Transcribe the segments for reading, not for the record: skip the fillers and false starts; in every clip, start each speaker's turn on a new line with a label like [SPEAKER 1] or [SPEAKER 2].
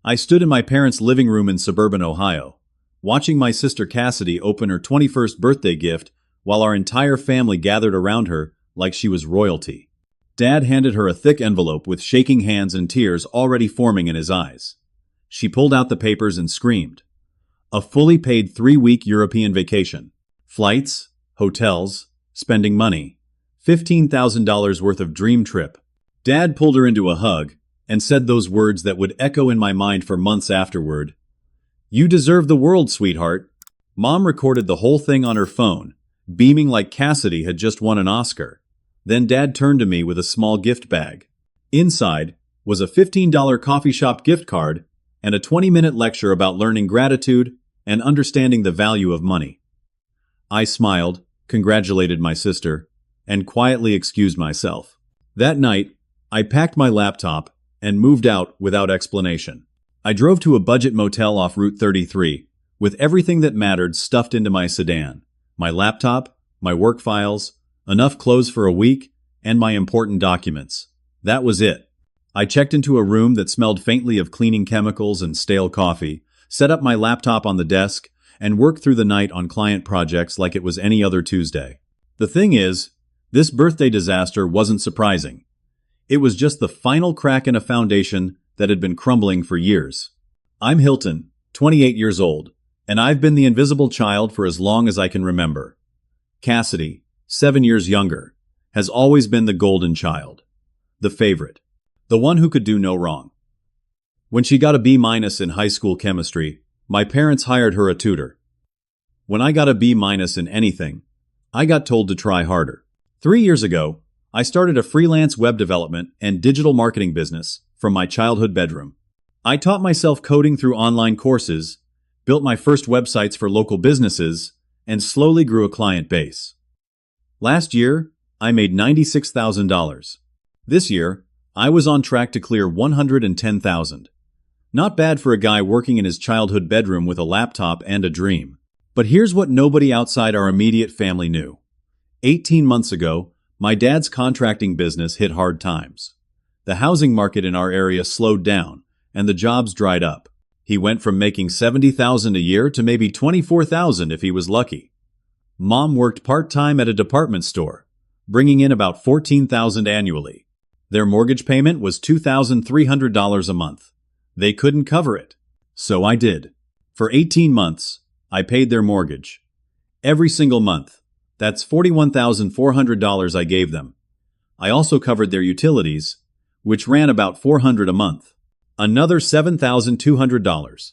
[SPEAKER 1] I stood in my parents' living room in suburban Ohio, watching my sister Cassidy open her 21st birthday gift while our entire family gathered around her like she was royalty. Dad handed her a thick envelope with shaking hands and tears already forming in his eyes. She pulled out the papers and screamed. A fully paid 3-week European vacation. Flights, hotels, spending money. $15,000 worth of dream trip. Dad pulled her into a hug and said those words that would echo in my mind for months afterward. "You deserve the world, sweetheart." Mom recorded the whole thing on her phone, beaming like Cassidy had just won an Oscar. Then Dad turned to me with a small gift bag. Inside was a $15 coffee shop gift card and a 20-minute lecture about learning gratitude and understanding the value of money. I smiled, congratulated my sister, and quietly excused myself. That night, I packed my laptop and moved out without explanation. I drove to a budget motel off Route 33, with everything that mattered stuffed into my sedan. My laptop, my work files, enough clothes for a week, and my important documents. That was it. I checked into a room that smelled faintly of cleaning chemicals and stale coffee, set up my laptop on the desk, and worked through the night on client projects like it was any other Tuesday. The thing is, this birthday disaster wasn't surprising. It was just the final crack in a foundation that had been crumbling for years. I'm Hilton, 28 years old, and I've been the invisible child for as long as I can remember. Cassidy, 7 years younger, has always been the golden child. The favorite. The one who could do no wrong. When she got a B- in high school chemistry, my parents hired her a tutor. When I got a B- in anything, I got told to try harder. 3 years ago, I started a freelance web development and digital marketing business from my childhood bedroom. I taught myself coding through online courses, built my first websites for local businesses, and slowly grew a client base. Last year, I made $96,000. This year, I was on track to clear $110,000. Not bad for a guy working in his childhood bedroom with a laptop and a dream. But here's what nobody outside our immediate family knew. 18 months ago, my dad's contracting business hit hard times. The housing market in our area slowed down, and the jobs dried up. He went from making $70,000 a year to maybe $24,000 if he was lucky. Mom worked part-time at a department store, bringing in about $14,000 annually. Their mortgage payment was $2,300 a month. They couldn't cover it. So I did. For 18 months, I paid their mortgage. Every single month. That's $41,400 I gave them. I also covered their utilities, which ran about $400 a month. Another $7,200.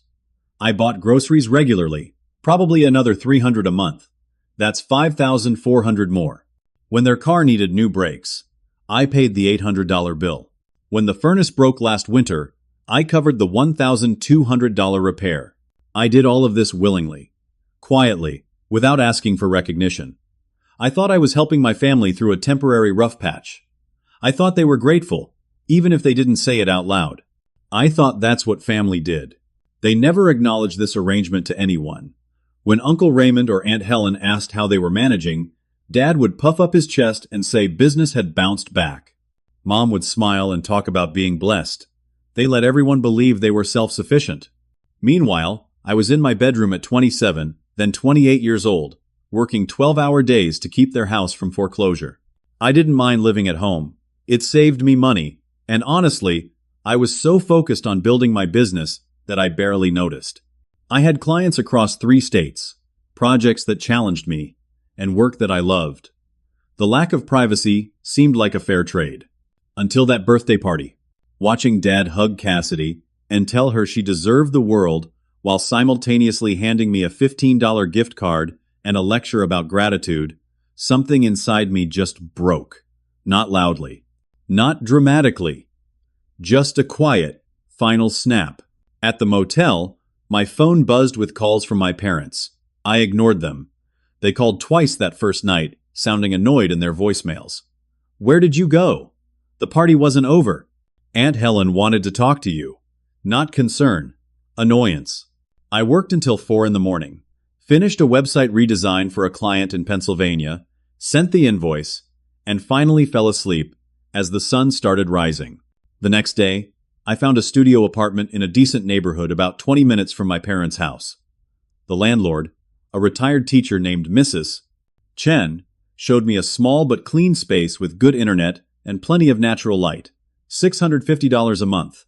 [SPEAKER 1] I bought groceries regularly, probably another $300 a month. That's $5,400 more. When their car needed new brakes, I paid the $800 bill. When the furnace broke last winter, I covered the $1,200 repair. I did all of this willingly, quietly, without asking for recognition. I thought I was helping my family through a temporary rough patch. I thought they were grateful, even if they didn't say it out loud. I thought that's what family did. They never acknowledged this arrangement to anyone. When Uncle Raymond or Aunt Helen asked how they were managing, Dad would puff up his chest and say business had bounced back. Mom would smile and talk about being blessed. They let everyone believe they were self-sufficient. Meanwhile, I was in my bedroom at 27, then 28 years old, working 12-hour days to keep their house from foreclosure. I didn't mind living at home. It saved me money, and honestly, I was so focused on building my business that I barely noticed. I had clients across 3 states, projects that challenged me, and work that I loved. The lack of privacy seemed like a fair trade. Until that birthday party. Watching Dad hug Cassidy and tell her she deserved the world while simultaneously handing me a $15 gift card and a lecture about gratitude, something inside me just broke. Not loudly. Not dramatically. Just a quiet, final snap. At the motel, my phone buzzed with calls from my parents. I ignored them. They called twice that first night, sounding annoyed in their voicemails. "Where did you go? The party wasn't over. Aunt Helen wanted to talk to you." Not concern. Annoyance. I worked until 4 in the morning. Finished a website redesign for a client in Pennsylvania, sent the invoice, and finally fell asleep as the sun started rising. The next day, I found a studio apartment in a decent neighborhood about 20 minutes from my parents' house. The landlord, a retired teacher named Mrs. Chen, showed me a small but clean space with good internet and plenty of natural light. $650 a month.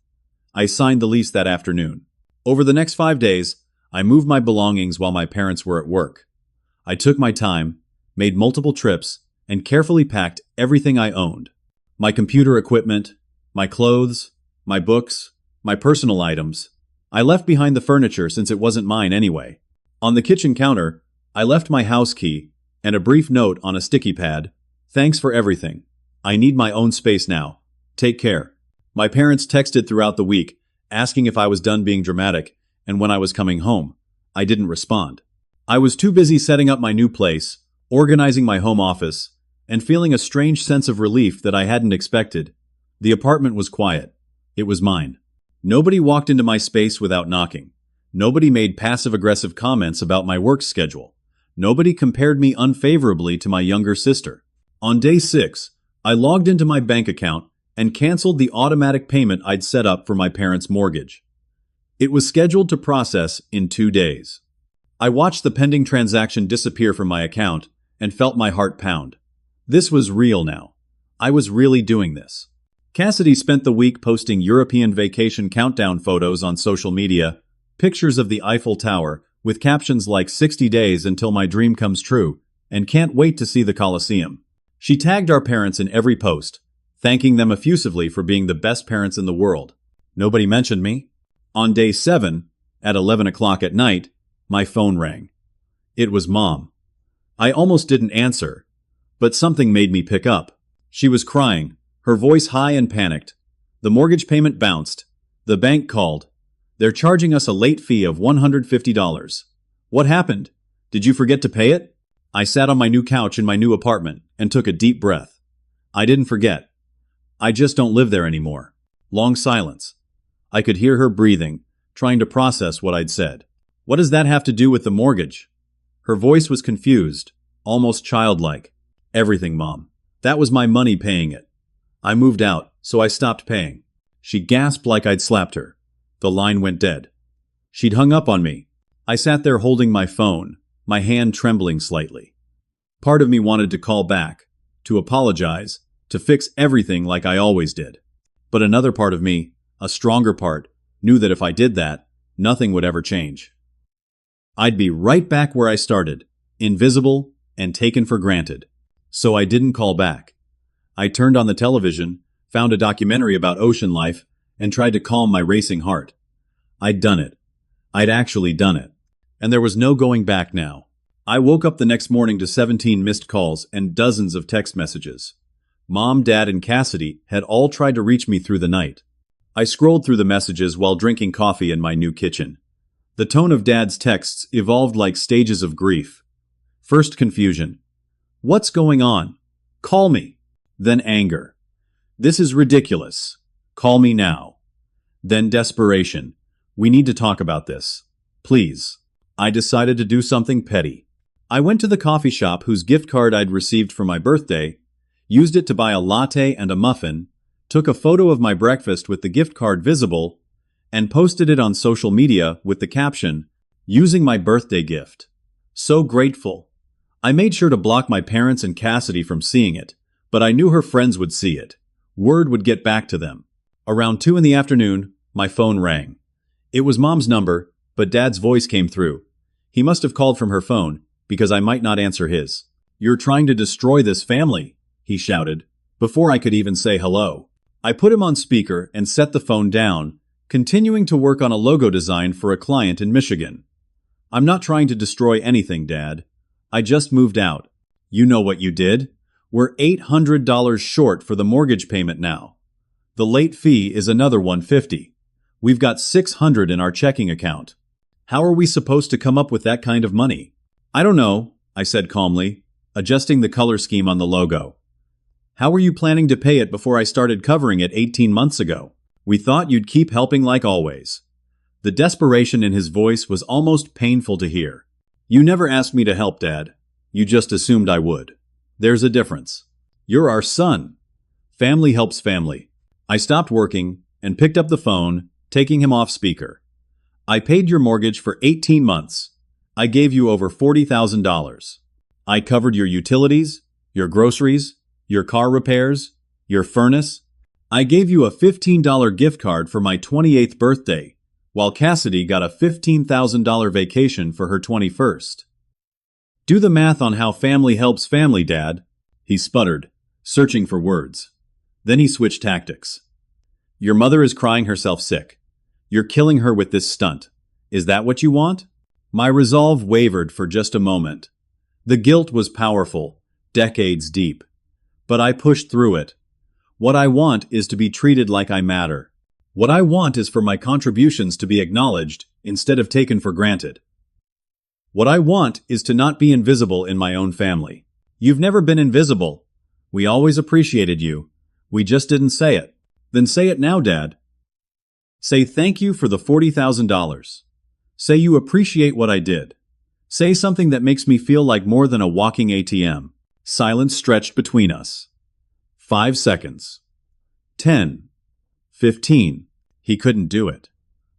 [SPEAKER 1] I signed the lease that afternoon. Over the next 5 days, I moved my belongings while my parents were at work. I took my time, made multiple trips, and carefully packed everything I owned. My computer equipment, my clothes, my books, my personal items. I left behind the furniture since it wasn't mine anyway. On the kitchen counter, I left my house key and a brief note on a sticky pad. Thanks for everything. I need my own space now. Take care. My parents texted throughout the week, asking if I was done being dramatic and when I was coming home. I didn't respond. I was too busy setting up my new place, organizing my home office, and feeling a strange sense of relief that I hadn't expected. The apartment was quiet. It was mine. Nobody walked into my space without knocking. Nobody made passive-aggressive comments about my work schedule. Nobody compared me unfavorably to my younger sister. On day 6, I logged into my bank account and canceled the automatic payment I'd set up for my parents' mortgage. It was scheduled to process in 2 days. I watched the pending transaction disappear from my account and felt my heart pound. This was real now. I was really doing this. Cassidy spent the week posting European vacation countdown photos on social media, pictures of the Eiffel Tower, with captions like 60 days until my dream comes true, and can't wait to see the Colosseum. She tagged our parents in every post, thanking them effusively for being the best parents in the world. Nobody mentioned me. On day 7, at 11 o'clock at night, my phone rang. It was Mom. I almost didn't answer, but something made me pick up. She was crying, her voice high and panicked. The mortgage payment bounced. The bank called. They're charging us a late fee of $150. What happened? Did you forget to pay it? I sat on my new couch in my new apartment and took a deep breath. I didn't forget. I just don't live there anymore. Long silence. I could hear her breathing, trying to process what I'd said. What does that have to do with the mortgage? Her voice was confused, almost childlike. Everything, Mom. That was my money paying it. I moved out, so I stopped paying. She gasped like I'd slapped her. The line went dead. She'd hung up on me. I sat there holding my phone, my hand trembling slightly. Part of me wanted to call back, to apologize, to fix everything like I always did. But another part of me, a stronger part, knew that if I did that, nothing would ever change. I'd be right back where I started, invisible and taken for granted. So I didn't call back. I turned on the television, found a documentary about ocean life, and tried to calm my racing heart. I'd done it. I'd actually done it. And there was no going back now. I woke up the next morning to 17 missed calls and dozens of text messages. Mom, Dad, and Cassidy had all tried to reach me through the night. I scrolled through the messages while drinking coffee in my new kitchen. The tone of Dad's texts evolved like stages of grief. First, confusion. What's going on? Call me. Then anger. This is ridiculous. Call me now. Then desperation. We need to talk about this. Please. I decided to do something petty. I went to the coffee shop whose gift card I'd received for my birthday, used it to buy a latte and a muffin, took a photo of my breakfast with the gift card visible, and posted it on social media with the caption, "Using my birthday gift. So grateful." I made sure to block my parents and Cassidy from seeing it, but I knew her friends would see it. Word would get back to them. Around 2 in the afternoon, my phone rang. It was Mom's number, but Dad's voice came through. He must have called from her phone, because I might not answer his. "You're trying to destroy this family," he shouted, before I could even say hello. I put him on speaker and set the phone down, continuing to work on a logo design for a client in Michigan. "I'm not trying to destroy anything, Dad. I just moved out. You know what you did? We're $800 short for the mortgage payment now. The late fee is another $150. We've got $600 in our checking account. How are we supposed to come up with that kind of money?" "I don't know," I said calmly, adjusting the color scheme on the logo. "How were you planning to pay it before I started covering it 18 months ago? We thought you'd keep helping like always." The desperation in his voice was almost painful to hear. "You never asked me to help, Dad. You just assumed I would. There's a difference. You're our son. Family helps family." I stopped working and picked up the phone, taking him off speaker. I paid your mortgage for 18 months. I gave you over $40,000. I covered your utilities, your groceries, your car repairs, your furnace. I gave you a $15 gift card for my 28th birthday, while Cassidy got a $15,000 vacation for her 21st. Do the math on how family helps family, Dad, he sputtered, searching for words. Then he switched tactics. Your mother is crying herself sick. You're killing her with this stunt. Is that what you want? My resolve wavered for just a moment. The guilt was powerful, decades deep. But I pushed through it. What I want is to be treated like I matter. What I want is for my contributions to be acknowledged instead of taken for granted. What I want is to not be invisible in my own family. You've never been invisible. We always appreciated you. We just didn't say it. Then say it now, Dad. Say thank you for the $40,000. Say you appreciate what I did. Say something that makes me feel like more than a walking ATM. Silence stretched between us. 5 seconds. 10. 15. He couldn't do it.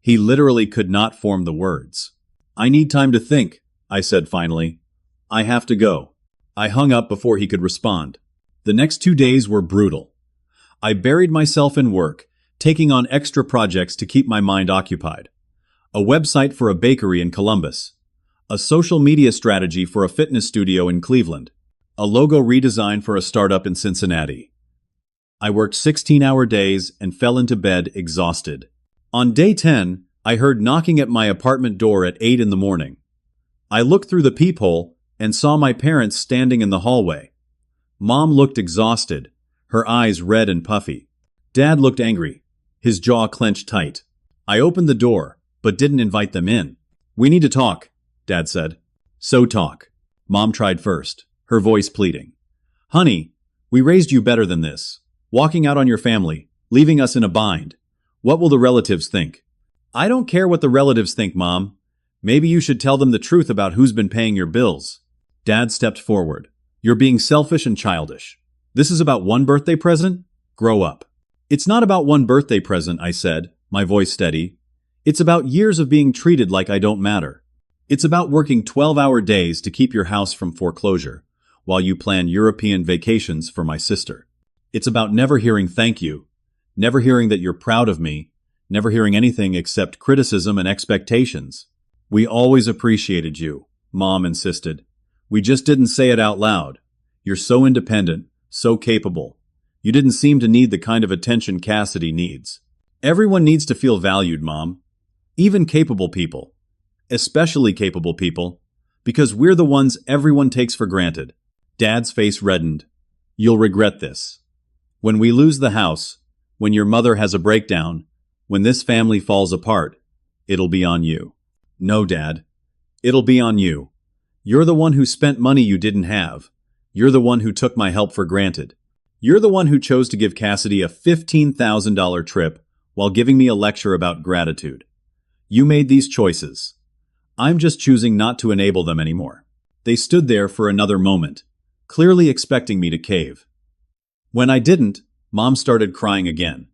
[SPEAKER 1] He literally could not form the words. I need time to think, I said finally. I have to go. I hung up before he could respond. The next 2 days were brutal. I buried myself in work, taking on extra projects to keep my mind occupied. A website for a bakery in Columbus. A social media strategy for a fitness studio in Cleveland. A logo redesign for a startup in Cincinnati. I worked 16-hour days and fell into bed exhausted. On day 10, I heard knocking at my apartment door at 8 in the morning. I looked through the peephole and saw my parents standing in the hallway. Mom looked exhausted, her eyes red and puffy. Dad looked angry, his jaw clenched tight. I opened the door, but didn't invite them in. We need to talk, Dad said. So talk. Mom tried first, her voice pleading. Honey, we raised you better than this. Walking out on your family, leaving us in a bind. What will the relatives think? I don't care what the relatives think, Mom. Maybe you should tell them the truth about who's been paying your bills. Dad stepped forward. You're being selfish and childish. This is about one birthday present? Grow up. It's not about one birthday present, I said, my voice steady. It's about years of being treated like I don't matter. It's about working 12-hour days to keep your house from foreclosure, while you plan European vacations for my sister. It's about never hearing thank you, never hearing that you're proud of me, never hearing anything except criticism and expectations. We always appreciated you, Mom insisted. We just didn't say it out loud. You're so independent, so capable. You didn't seem to need the kind of attention Cassidy needs. Everyone needs to feel valued, Mom. Even capable people. Especially capable people. Because we're the ones everyone takes for granted. Dad's face reddened. You'll regret this. When we lose the house, when your mother has a breakdown, when this family falls apart, it'll be on you. No, Dad. It'll be on you. You're the one who spent money you didn't have. You're the one who took my help for granted. You're the one who chose to give Cassidy a $15,000 trip while giving me a lecture about gratitude. You made these choices. I'm just choosing not to enable them anymore. They stood there for another moment, clearly expecting me to cave. When I didn't, Mom started crying again.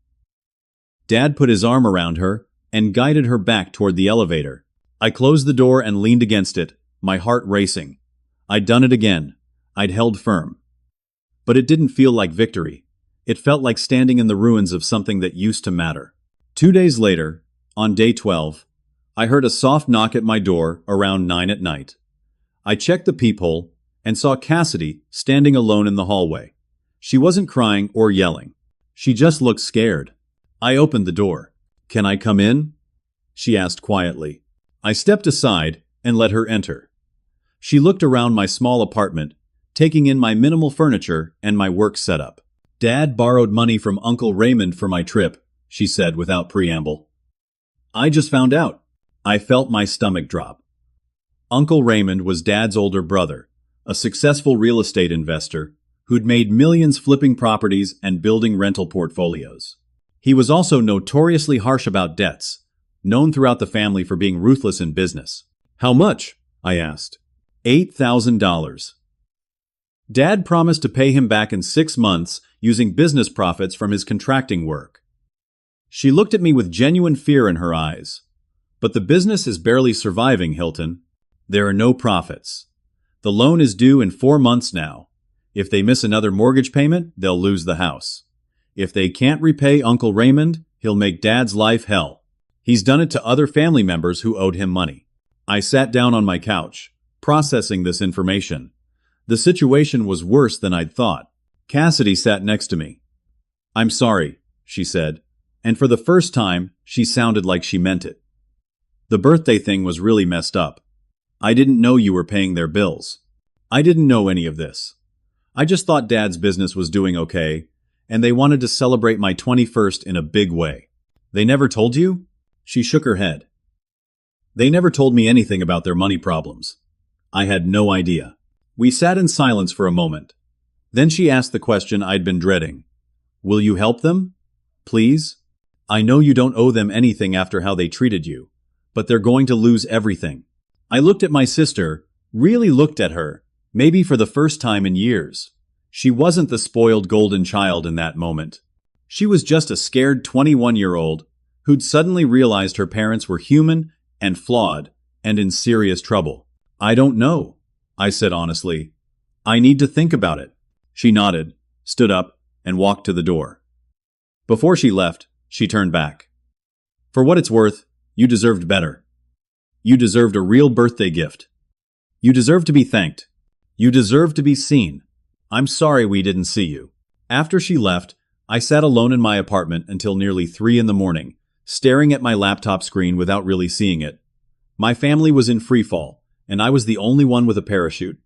[SPEAKER 1] Dad put his arm around her and guided her back toward the elevator. I closed the door and leaned against it, my heart racing. I'd done it again. I'd held firm. But it didn't feel like victory. It felt like standing in the ruins of something that used to matter. 2 days later, on day 12, I heard a soft knock at my door around 9 at night. I checked the peephole and saw Cassidy standing alone in the hallway. She wasn't crying or yelling. She just looked scared. I opened the door. Can I come in? She asked quietly. I stepped aside and let her enter. She looked around my small apartment, taking in my minimal furniture and my work setup. Dad borrowed money from Uncle Raymond for my trip, she said without preamble. I just found out. I felt my stomach drop. Uncle Raymond was Dad's older brother, a successful real estate investor who'd made millions flipping properties and building rental portfolios. He was also notoriously harsh about debts, known throughout the family for being ruthless in business. How much? I asked. $8,000. Dad promised to pay him back in 6 months using business profits from his contracting work. She looked at me with genuine fear in her eyes. But the business is barely surviving, Hilton. There are no profits. The loan is due in 4 months now. If they miss another mortgage payment, they'll lose the house. If they can't repay Uncle Raymond, he'll make Dad's life hell. He's done it to other family members who owed him money. I sat down on my couch, processing this information. The situation was worse than I'd thought. Cassidy sat next to me. "I'm sorry," she said, and for the first time, she sounded like she meant it. "The birthday thing was really messed up. I didn't know you were paying their bills. I didn't know any of this. I just thought Dad's business was doing okay, and they wanted to celebrate my 21st in a big way." "They never told you?" She shook her head. "They never told me anything about their money problems. I had no idea." We sat in silence for a moment. Then she asked the question I'd been dreading. "Will you help them? Please? I know you don't owe them anything after how they treated you, but they're going to lose everything." I looked at my sister, really looked at her, maybe for the first time in years. She wasn't the spoiled golden child in that moment. She was just a scared 21-year-old who'd suddenly realized her parents were human and flawed and in serious trouble. "I don't know," I said honestly. "I need to think about it." She nodded, stood up, and walked to the door. Before she left, she turned back. "For what it's worth, you deserved better. You deserved a real birthday gift. You deserve to be thanked. You deserve to be seen. I'm sorry we didn't see you." After she left, I sat alone in my apartment until nearly 3 in the morning, staring at my laptop screen without really seeing it. My family was in freefall, and I was the only one with a parachute.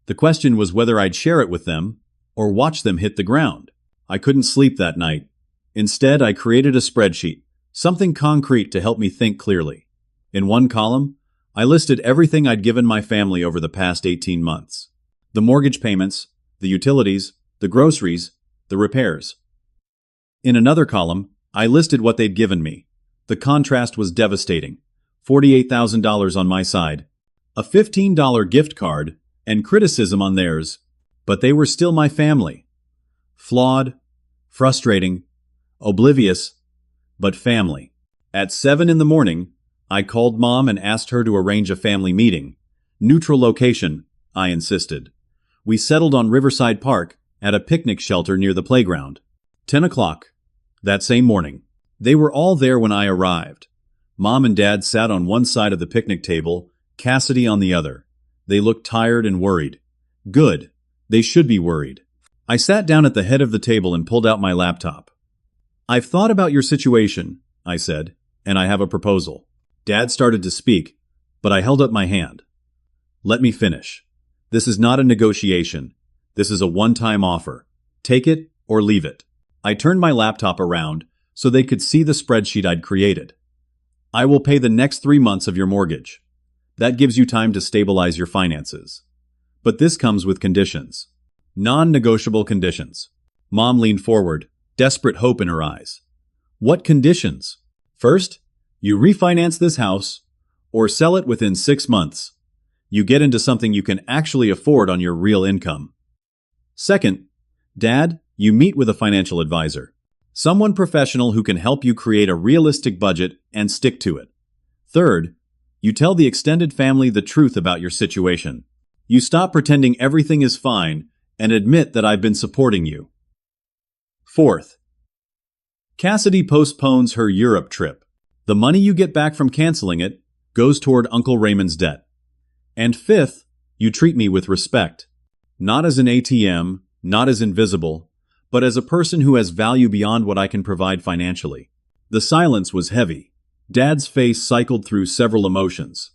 [SPEAKER 1] The question was whether I'd share it with them or watch them hit the ground. I couldn't sleep that night. Instead, I created a spreadsheet, something concrete to help me think clearly. In one column, I listed everything I'd given my family over the past 18 months. The mortgage payments, the utilities, the groceries, the repairs. In another column, I listed what they'd given me. The contrast was devastating. $48,000 on my side, a $15 gift card, and criticism on theirs, but they were still my family. Flawed, frustrating, oblivious, but family. At 7 in the morning, I called Mom and asked her to arrange a family meeting. Neutral location, I insisted. We settled on Riverside Park at a picnic shelter near the playground. 10 o'clock, that same morning. They were all there when I arrived. Mom and Dad sat on one side of the picnic table, Cassidy on the other. They looked tired and worried. Good. They should be worried. I sat down at the head of the table and pulled out my laptop. "I've thought about your situation," I said, "and I have a proposal." Dad started to speak, but I held up my hand. "Let me finish. This is not a negotiation. This is a one-time offer. Take it or leave it." I turned my laptop around so they could see the spreadsheet I'd created. "I will pay the next 3 months of your mortgage. That gives you time to stabilize your finances. But this comes with conditions. Non-negotiable conditions." Mom leaned forward, desperate hope in her eyes. "What conditions?" "First, you refinance this house, or sell it within 6 months. You get into something you can actually afford on your real income. Second, Dad, you meet with a financial advisor. Someone professional who can help you create a realistic budget and stick to it. Third, you tell the extended family the truth about your situation. You stop pretending everything is fine and admit that I've been supporting you. Fourth, Cassidy postpones her Europe trip. The money you get back from canceling it goes toward Uncle Raymond's debt. And fifth, you treat me with respect. Not as an ATM, not as invisible, but as a person who has value beyond what I can provide financially. The silence was heavy. Dad's face cycled through several emotions.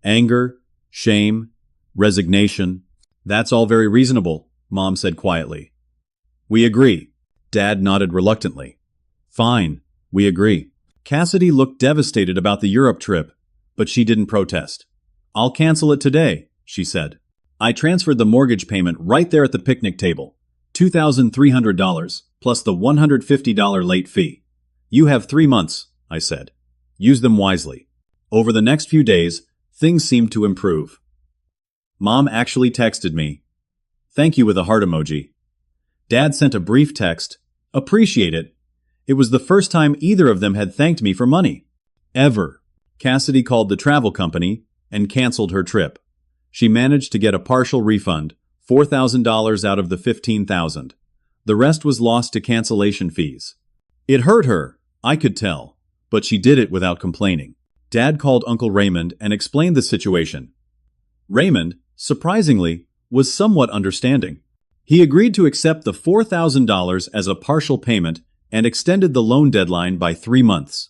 [SPEAKER 1] Anger, shame, resignation. "That's all very reasonable," Mom said quietly. "We agree." Dad nodded reluctantly. "Fine, we agree." Cassidy looked devastated about the Europe trip, but she didn't protest. "I'll cancel it today," she said. I transferred the mortgage payment right there at the picnic table. $2,300 plus the $150 late fee. "You have 3 months," I said. "Use them wisely." Over the next few days, things seemed to improve. Mom actually texted me, "Thank you," with a heart emoji. Dad sent a brief text, "Appreciate it," It was the first time either of them had thanked me for money. Ever. Cassidy called the travel company and canceled her trip. She managed to get a partial refund, $4,000 out of the $15,000. The rest was lost to cancellation fees. It hurt her, I could tell, but she did it without complaining. Dad called Uncle Raymond and explained the situation. Raymond, surprisingly, was somewhat understanding. He agreed to accept the $4,000 as a partial payment and extended the loan deadline by 3 months.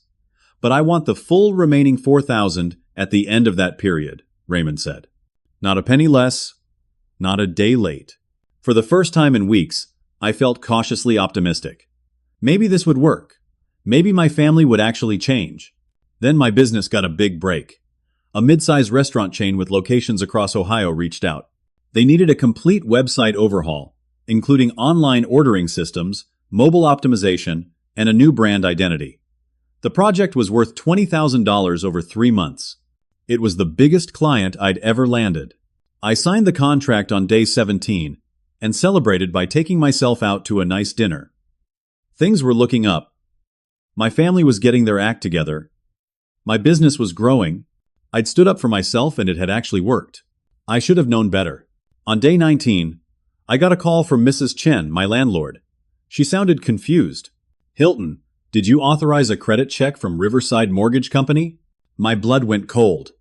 [SPEAKER 1] But I want the full remaining $4,000 at the end of that period, Raymond said. Not a penny less, not a day late. For the first time in weeks, I felt cautiously optimistic. Maybe this would work. Maybe my family would actually change. Then my business got a big break. A mid-sized restaurant chain with locations across Ohio reached out. They needed a complete website overhaul, including online ordering systems, mobile optimization, and a new brand identity. The project was worth $20,000 over 3 months. It was the biggest client I'd ever landed. I signed the contract on day 17 and celebrated by taking myself out to a nice dinner. Things were looking up. My family was getting their act together. My business was growing. I'd stood up for myself and it had actually worked. I should have known better. On day 19, I got a call from Mrs. Chen, my landlord. She sounded confused. "Hilton, did you authorize a credit check from Riverside Mortgage Company?" My blood went cold.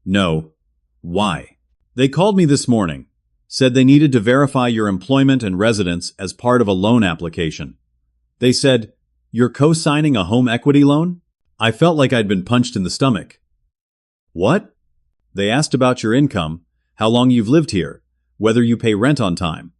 [SPEAKER 1] No. Why? They called me this morning, said they needed to verify your employment and residence as part of a loan application. They said, "You're co-signing a home equity loan?" I felt like I'd been punched in the stomach. What? They asked about your income, how long you've lived here, whether you pay rent on time.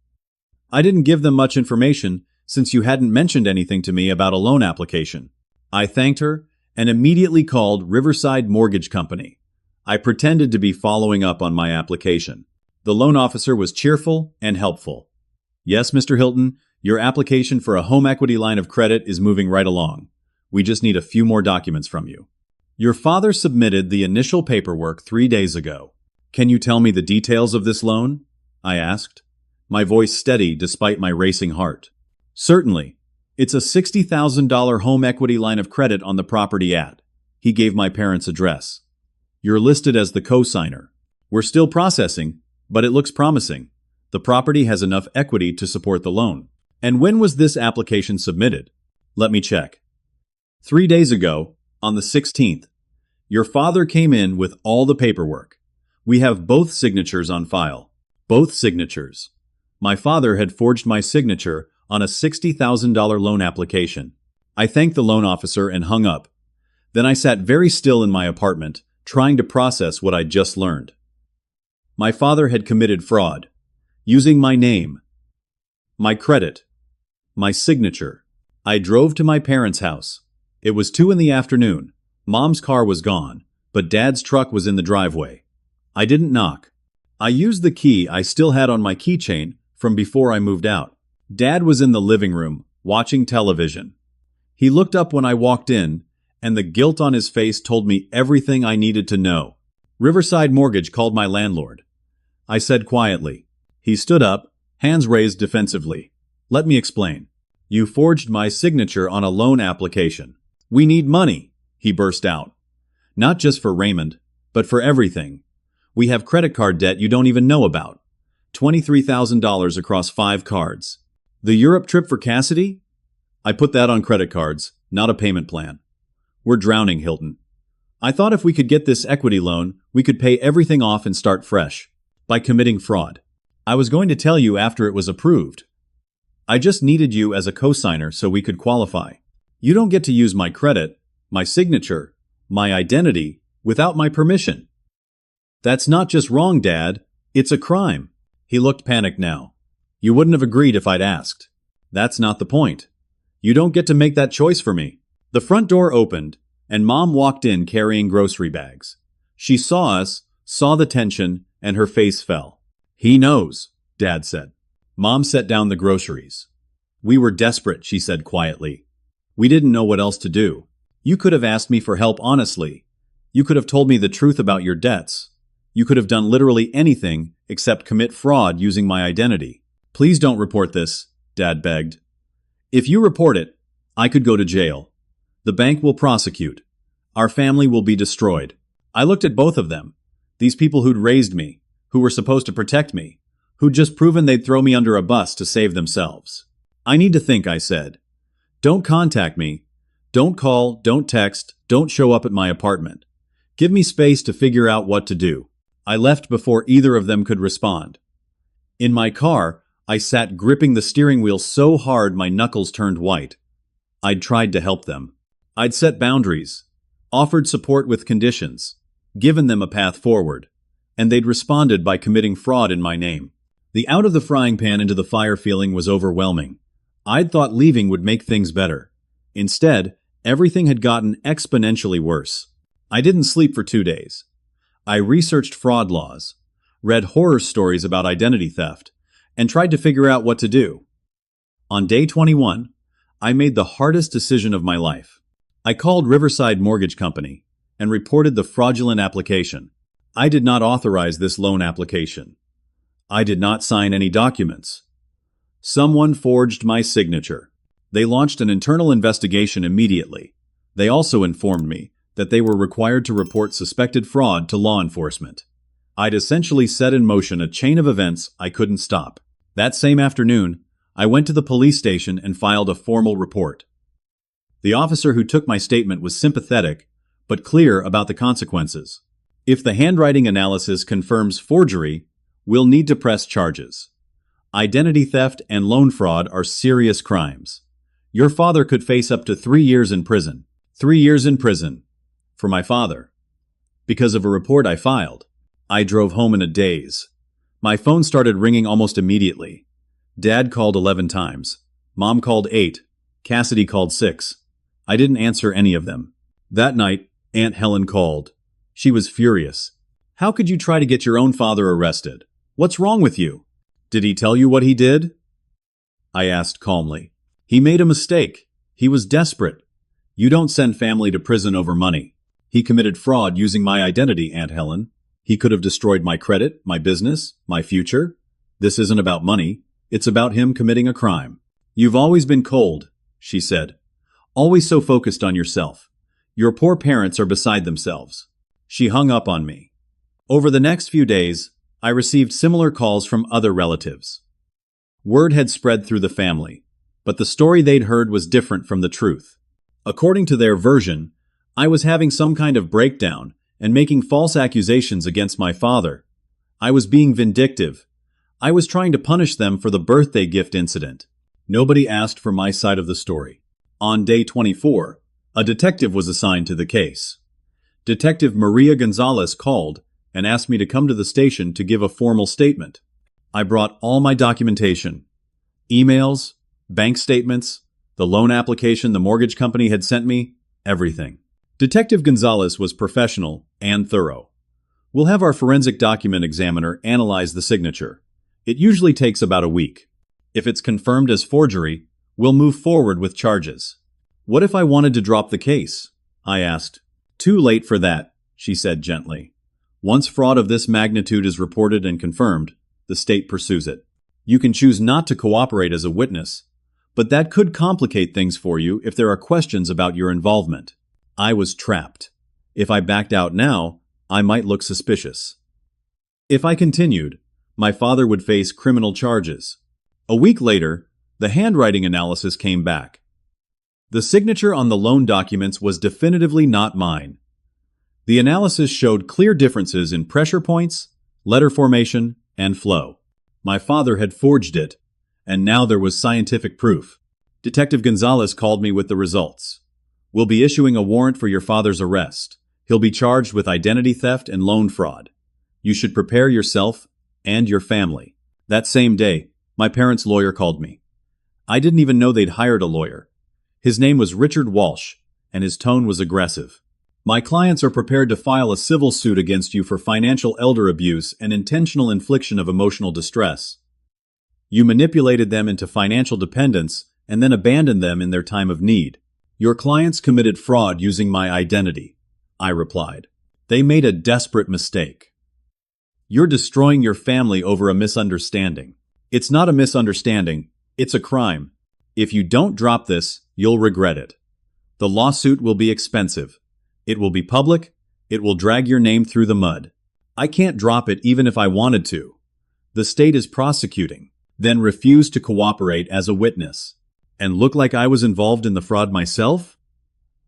[SPEAKER 1] I didn't give them much information since you hadn't mentioned anything to me about a loan application. I thanked her and immediately called Riverside Mortgage Company. I pretended to be following up on my application. The loan officer was cheerful and helpful. "Yes, Mr. Hilton, your application for a home equity line of credit is moving right along. We just need a few more documents from you. Your father submitted the initial paperwork 3 days ago. Can you tell me the details of this loan?" I asked, my voice steady despite my racing heart. "Certainly. It's a $60,000 home equity line of credit on the property at." He gave my parents' address. "You're listed as the co-signer. We're still processing, but it looks promising. The property has enough equity to support the loan." "And when was this application submitted?" "Let me check. 3 days ago, on the 16th. Your father came in with all the paperwork. We have both signatures on file." Both signatures. My father had forged my signature on a $60,000 loan application. I thanked the loan officer and hung up. Then I sat very still in my apartment, trying to process what I'd just learned. My father had committed fraud, using my name, my credit, my signature. I drove to my parents' house. It was 2 in the afternoon. Mom's car was gone, but Dad's truck was in the driveway. I didn't knock. I used the key I still had on my keychain from before I moved out. Dad was in the living room, watching television. He looked up when I walked in, and the guilt on his face told me everything I needed to know. "Riverside Mortgage called my landlord," I said quietly. He stood up, hands raised defensively. "Let me explain. You forged my signature on a loan application. We need money," he burst out. "Not just for Raymond, but for everything. We have credit card debt you don't even know about. $23,000 across 5 cards. The Europe trip for Cassidy? I put that on credit cards, not a payment plan. We're drowning, Hilton. I thought if we could get this equity loan, we could pay everything off and start fresh. By committing fraud. I was going to tell you after it was approved. I just needed you as a co-signer so we could qualify. You don't get to use my credit, my signature, my identity, without my permission." "That's not just wrong, Dad. It's a crime." He looked panicked now. "You wouldn't have agreed if I'd asked. That's not the point. You don't get to make that choice for me." The front door opened, and Mom walked in carrying grocery bags. She saw us, saw the tension, and her face fell. "He knows," Dad said. Mom set down the groceries. "We were desperate," she said quietly. "We didn't know what else to do. You could have asked me for help honestly. You could have told me the truth about your debts. You could have done literally anything except commit fraud using my identity. Please don't report this," Dad begged. "If you report it, I could go to jail. The bank will prosecute. Our family will be destroyed. I looked at both of them. These people who'd raised me, who were supposed to protect me, who'd just proven they'd throw me under a bus to save themselves. I need to think, I said. Don't contact me. Don't call, don't text, don't show up at my apartment. Give me space to figure out what to do. I left before either of them could respond. In my car, I sat gripping the steering wheel so hard my knuckles turned white. I'd tried to help them. I'd set boundaries, offered support with conditions, given them a path forward, and they'd responded by committing fraud in my name. The out of the frying pan into the fire feeling was overwhelming. I'd thought leaving would make things better. Instead, everything had gotten exponentially worse. I didn't sleep for 2 days. I researched fraud laws, read horror stories about identity theft, and tried to figure out what to do. On day 21, I made the hardest decision of my life. I called Riverside Mortgage Company and reported the fraudulent application. I did not authorize this loan application. I did not sign any documents. Someone forged my signature. They launched an internal investigation immediately. They also informed me that they were required to report suspected fraud to law enforcement. I'd essentially set in motion a chain of events I couldn't stop. That same afternoon, I went to the police station and filed a formal report. The officer who took my statement was sympathetic, but clear about the consequences. If the handwriting analysis confirms forgery, we'll need to press charges. Identity theft and loan fraud are serious crimes. Your father could face up to 3 years in prison. 3 years in prison. For my father. Because of a report I filed. I drove home in a daze. My phone started ringing almost immediately. Dad called 11 times. Mom called 8. Cassidy called 6. I didn't answer any of them. That night, Aunt Helen called. She was furious. How could you try to get your own father arrested? What's wrong with you? Did he tell you what he did? I asked calmly. He made a mistake. He was desperate. You don't send family to prison over money. He committed fraud using my identity, Aunt Helen. He could have destroyed my credit, my business, my future. This isn't about money. It's about him committing a crime. You've always been cold, she said. Always so focused on yourself. Your poor parents are beside themselves. She hung up on me. Over the next few days, I received similar calls from other relatives. Word had spread through the family, but the story they'd heard was different from the truth. According to their version, I was having some kind of breakdown and making false accusations against my father. I was being vindictive. I was trying to punish them for the birthday gift incident. Nobody asked for my side of the story. On day 24, a detective was assigned to the case. Detective Maria Gonzalez called and asked me to come to the station to give a formal statement. I brought all my documentation, emails, bank statements, the loan application the mortgage company had sent me, everything. Detective Gonzalez was professional and thorough. We'll have our forensic document examiner analyze the signature. It usually takes about a week. If it's confirmed as forgery, we'll move forward with charges. What if I wanted to drop the case? I asked. Too late for that, she said gently. Once fraud of this magnitude is reported and confirmed, the state pursues it. You can choose not to cooperate as a witness, but that could complicate things for you if there are questions about your involvement. I was trapped. If I backed out now, I might look suspicious. If I continued, my father would face criminal charges. A week later, the handwriting analysis came back. The signature on the loan documents was definitively not mine. The analysis showed clear differences in pressure points, letter formation, and flow. My father had forged it, and now there was scientific proof. Detective Gonzalez called me with the results. We'll be issuing a warrant for your father's arrest. He'll be charged with identity theft and loan fraud. You should prepare yourself and your family. That same day, my parents' lawyer called me. I didn't even know they'd hired a lawyer. His name was Richard Walsh, and his tone was aggressive. My clients are prepared to file a civil suit against you for financial elder abuse and intentional infliction of emotional distress. You manipulated them into financial dependence and then abandoned them in their time of need. Your clients committed fraud using my identity, I replied. They made a desperate mistake. You're destroying your family over a misunderstanding. It's not a misunderstanding, it's a crime. If you don't drop this, you'll regret it. The lawsuit will be expensive. It will be public. It will drag your name through the mud. I can't drop it even if I wanted to. The state is prosecuting, then refuse to cooperate as a witness. And look like I was involved in the fraud myself?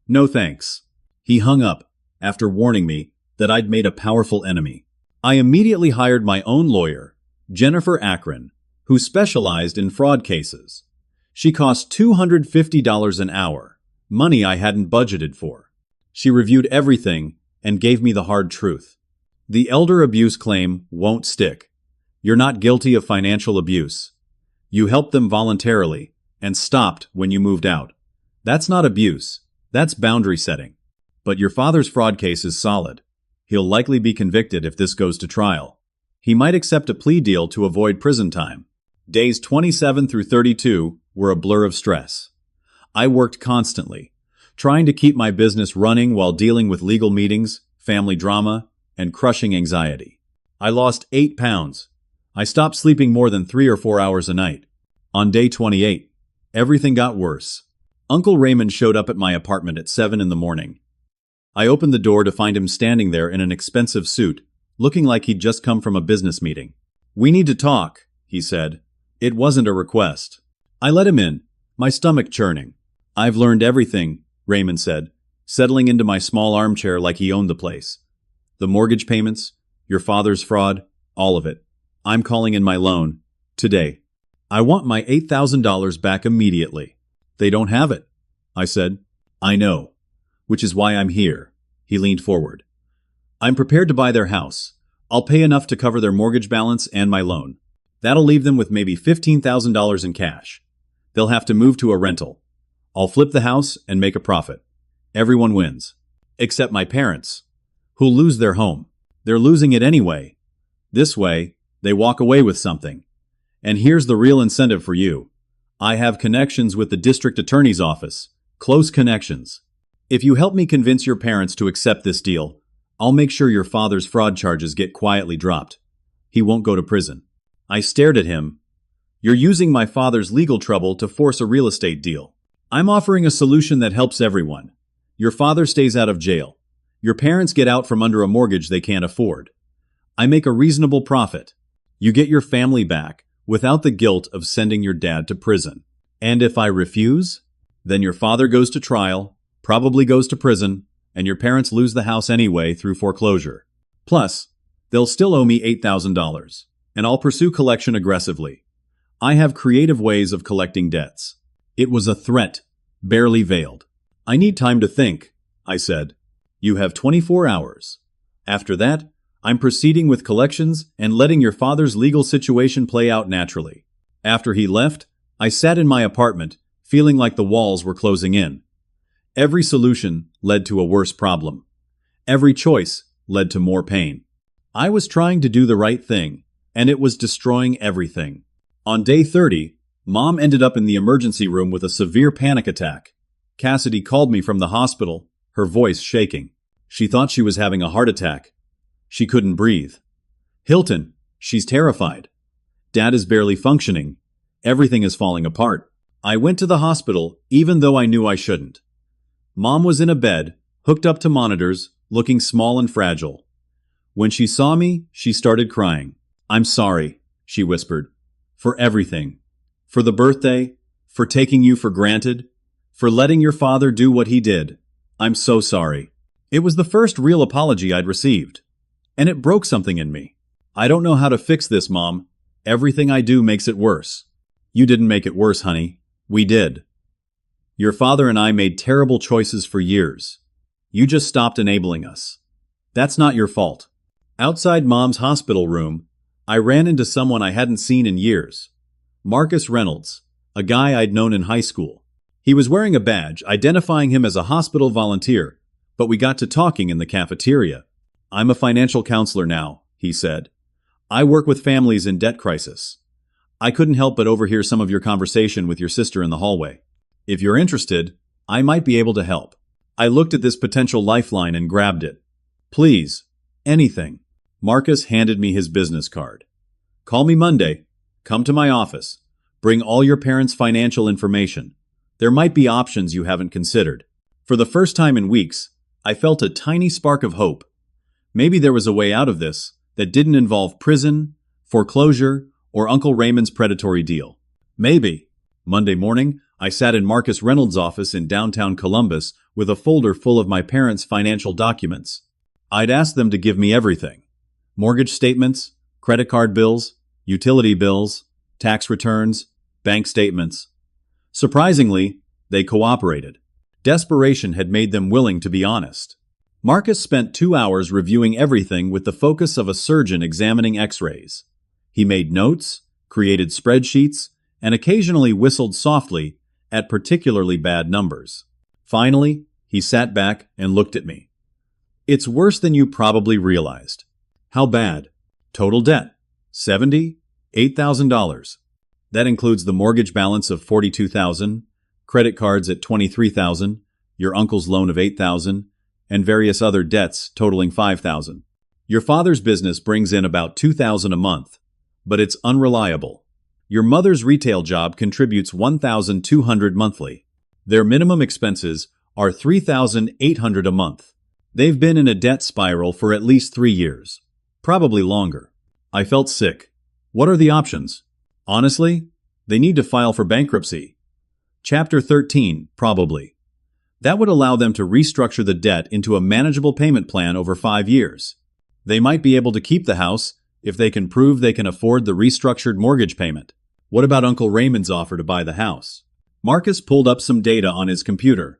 [SPEAKER 1] No thanks. He hung up, after warning me that I'd made a powerful enemy. I immediately hired my own lawyer, Jennifer Akron, who specialized in fraud cases. She cost $250 an hour, money I hadn't budgeted for. She reviewed everything and gave me the hard truth. The elder abuse claim won't stick. You're not guilty of financial abuse. You helped them voluntarily and stopped when you moved out. That's not abuse. That's boundary setting. But your father's fraud case is solid. He'll likely be convicted if this goes to trial. He might accept a plea deal to avoid prison time. Days 27 through 32 were a blur of stress. I worked constantly, trying to keep my business running while dealing with legal meetings, family drama, and crushing anxiety. I lost 8 pounds. I stopped sleeping more than 3 or 4 hours a night. On day 28, everything got worse. Uncle Raymond showed up at my apartment at 7 in the morning. I opened the door to find him standing there in an expensive suit, looking like he'd just come from a business meeting. "We need to talk," he said. It wasn't a request. I let him in, my stomach churning. "I've learned everything," Raymond said, settling into my small armchair like he owned the place. "The mortgage payments, your father's fraud, all of it. I'm calling in my loan. Today. I want my $8,000 back immediately." "They don't have it," I said. "I know. Which is why I'm here." He leaned forward. "I'm prepared to buy their house. I'll pay enough to cover their mortgage balance and my loan. That'll leave them with maybe $15,000 in cash. They'll have to move to a rental. I'll flip the house and make a profit. Everyone wins. Except my parents, who'll lose their home. They're losing it anyway. This way, they walk away with something. And here's the real incentive for you. I have connections with the district attorney's office. Close connections. If you help me convince your parents to accept this deal, I'll make sure your father's fraud charges get quietly dropped. He won't go to prison." I stared at him. "You're using my father's legal trouble to force a real estate deal. I'm offering a solution that helps everyone. Your father stays out of jail. Your parents get out from under a mortgage they can't afford. I make a reasonable profit. You get your family back without the guilt of sending your dad to prison. And if I refuse, then your father goes to trial, probably goes to prison, and your parents lose the house anyway through foreclosure. Plus, they'll still owe me $8,000, and I'll pursue collection aggressively. I have creative ways of collecting debts." It was a threat, barely veiled. "I need time to think," I said. "You have 24 hours. After that, I'm proceeding with collections and letting your father's legal situation play out naturally." After he left, I sat in my apartment, feeling like the walls were closing in. Every solution led to a worse problem. Every choice led to more pain. I was trying to do the right thing, and it was destroying everything. On day 30, Mom ended up in the emergency room with a severe panic attack. Cassidy called me from the hospital, her voice shaking. She thought she was having a heart attack. She couldn't breathe. "Hilton, she's terrified. Dad is barely functioning. Everything is falling apart." I went to the hospital, even though I knew I shouldn't. Mom was in a bed, hooked up to monitors, looking small and fragile. When she saw me, she started crying. "I'm sorry," she whispered. "For everything. For the birthday, for taking you for granted, for letting your father do what he did. I'm so sorry." It was the first real apology I'd received. And it broke something in me. "I don't know how to fix this, Mom. Everything I do makes it worse." "You didn't make it worse, honey. We did. Your father and I made terrible choices for years. You just stopped enabling us. That's not your fault." Outside Mom's hospital room, I ran into someone I hadn't seen in years. Marcus Reynolds, a guy I'd known in high school. He was wearing a badge identifying him as a hospital volunteer, but we got to talking in the cafeteria. "I'm a financial counselor now," he said. "I work with families in debt crisis. I couldn't help but overhear some of your conversation with your sister in the hallway. If you're interested, I might be able to help." I looked at this potential lifeline and grabbed it. "Please, anything." Marcus handed me his business card. "Call me Monday. Come to my office. Bring all your parents' financial information. There might be options you haven't considered. For the first time in weeks, I felt a tiny spark of hope. Maybe there was a way out of this that didn't involve prison, foreclosure, or Uncle Raymond's predatory deal. Maybe. Monday morning, I sat in Marcus Reynolds' office in downtown Columbus with a folder full of my parents' financial documents. I'd asked them to give me everything: mortgage statements, credit card bills, utility bills, tax returns, bank statements. Surprisingly, they cooperated. Desperation had made them willing to be honest. Marcus spent 2 hours reviewing everything with the focus of a surgeon examining x-rays. He made notes, created spreadsheets, and occasionally whistled softly at particularly bad numbers. Finally, he sat back and looked at me. "It's worse than you probably realized." "How bad?" "Total debt, $78,000. That includes the mortgage balance of $42,000, credit cards at $23,000, your uncle's loan of $8,000, and various other debts totaling $5,000. Your father's business brings in about $2,000 a month, but it's unreliable. Your mother's retail job contributes $1,200 monthly. Their minimum expenses are $3,800 a month. They've been in a debt spiral for at least 3 years, probably longer." I felt sick. What are the options? Honestly, they need to file for bankruptcy. Chapter 13, probably. That would allow them to restructure the debt into a manageable payment plan over 5 years. They might be able to keep the house if they can prove they can afford the restructured mortgage payment. What about Uncle Raymond's offer to buy the house? Marcus pulled up some data on his computer.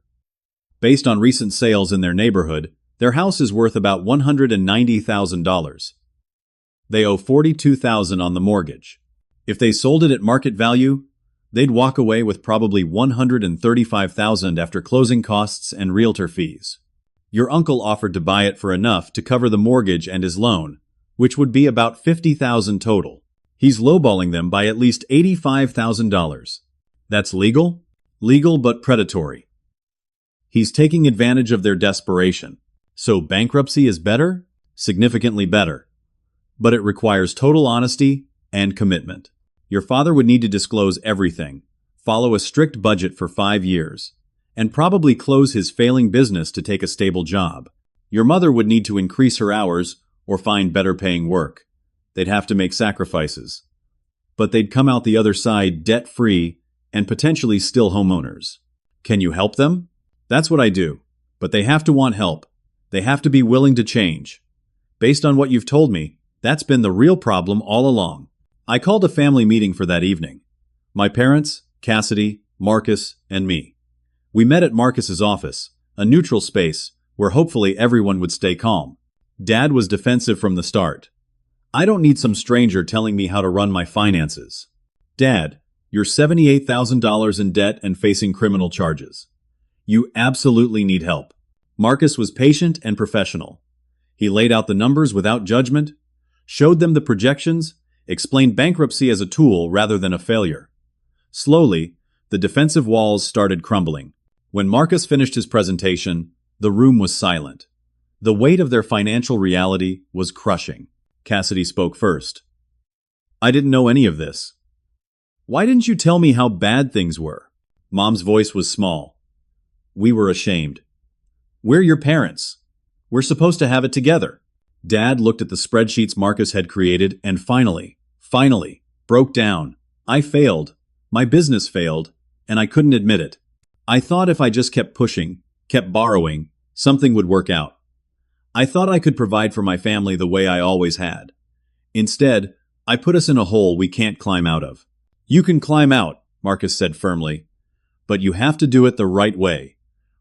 [SPEAKER 1] Based on recent sales in their neighborhood, their house is worth about $190,000. They owe $42,000 on the mortgage. If they sold it at market value, they'd walk away with probably $135,000 after closing costs and realtor fees. Your uncle offered to buy it for enough to cover the mortgage and his loan, which would be about $50,000 total. He's lowballing them by at least $85,000. That's legal? Legal but predatory. He's taking advantage of their desperation. So bankruptcy is better? Significantly better. But it requires total honesty and commitment. Your father would need to disclose everything, follow a strict budget for 5 years, and probably close his failing business to take a stable job. Your mother would need to increase her hours or find better paying work. They'd have to make sacrifices. But they'd come out the other side debt-free and potentially still homeowners. Can you help them? That's what I do. But they have to want help. They have to be willing to change. Based on what you've told me, that's been the real problem all along. I called a family meeting for that evening. My parents, Cassidy, Marcus, and me. We met at Marcus's office, a neutral space where hopefully everyone would stay calm. Dad was defensive from the start. "I don't need some stranger telling me how to run my finances." "Dad, you're $78,000 in debt and facing criminal charges. You absolutely need help." Marcus was patient and professional. He laid out the numbers without judgment, showed them the projections, explained bankruptcy as a tool rather than a failure. Slowly, the defensive walls started crumbling. When Marcus finished his presentation, the room was silent. The weight of their financial reality was crushing. Cassidy spoke first. "I didn't know any of this." "Why didn't you tell me how bad things were?" Mom's voice was small. "We were ashamed. We're your parents. We're supposed to have it together." Dad looked at the spreadsheets Marcus had created and finally, broke down. "I failed. My business failed, and I couldn't admit it. I thought if I just kept pushing, kept borrowing, something would work out. I thought I could provide for my family the way I always had. Instead, I put us in a hole we can't climb out of." "You can climb out," Marcus said firmly, "but you have to do it the right way,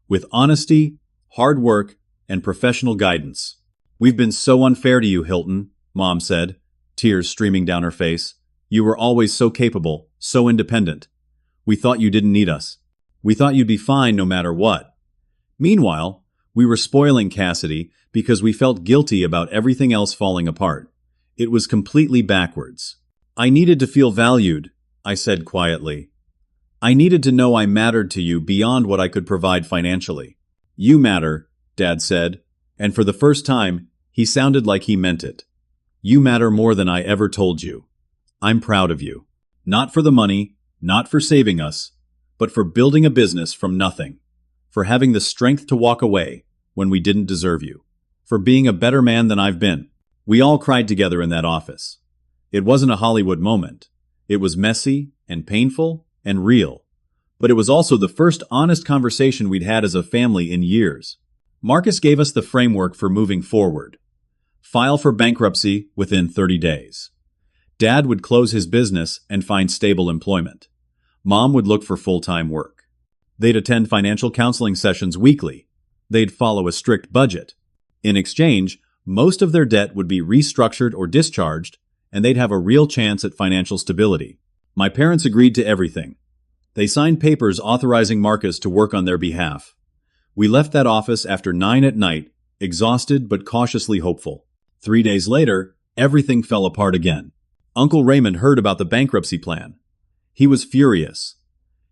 [SPEAKER 1] with honesty, hard work, and professional guidance." "We've been so unfair to you, Hilton," Mom said, tears streaming down her face. "You were always so capable, so independent. We thought you didn't need us. We thought you'd be fine no matter what." Meanwhile, we were spoiling Cassidy because we felt guilty about everything else falling apart. It was completely backwards. "I needed to feel valued," I said quietly. "I needed to know I mattered to you beyond what I could provide financially." "You matter," Dad said, and for the first time, he sounded like he meant it. "You matter more than I ever told you. I'm proud of you. Not for the money, Not for saving us, but for building a business from nothing. For having the strength to walk away when we didn't deserve you. For being a better man than I've been. We all cried together in that office. It wasn't a Hollywood moment. It was messy and painful and real. But it was also the first honest conversation we'd had as a family in years. Marcus gave us the framework for moving forward. File for bankruptcy within 30 days. Dad would close his business and find stable employment. Mom would look for full-time work. They'd attend financial counseling sessions weekly. They'd follow a strict budget. In exchange, most of their debt would be restructured or discharged, and they'd have a real chance at financial stability. My parents agreed to everything. They signed papers authorizing Marcus to work on their behalf. We left that office after 9 at night, exhausted but cautiously hopeful. 3 days later, everything fell apart again. Uncle Raymond heard about the bankruptcy plan. He was furious.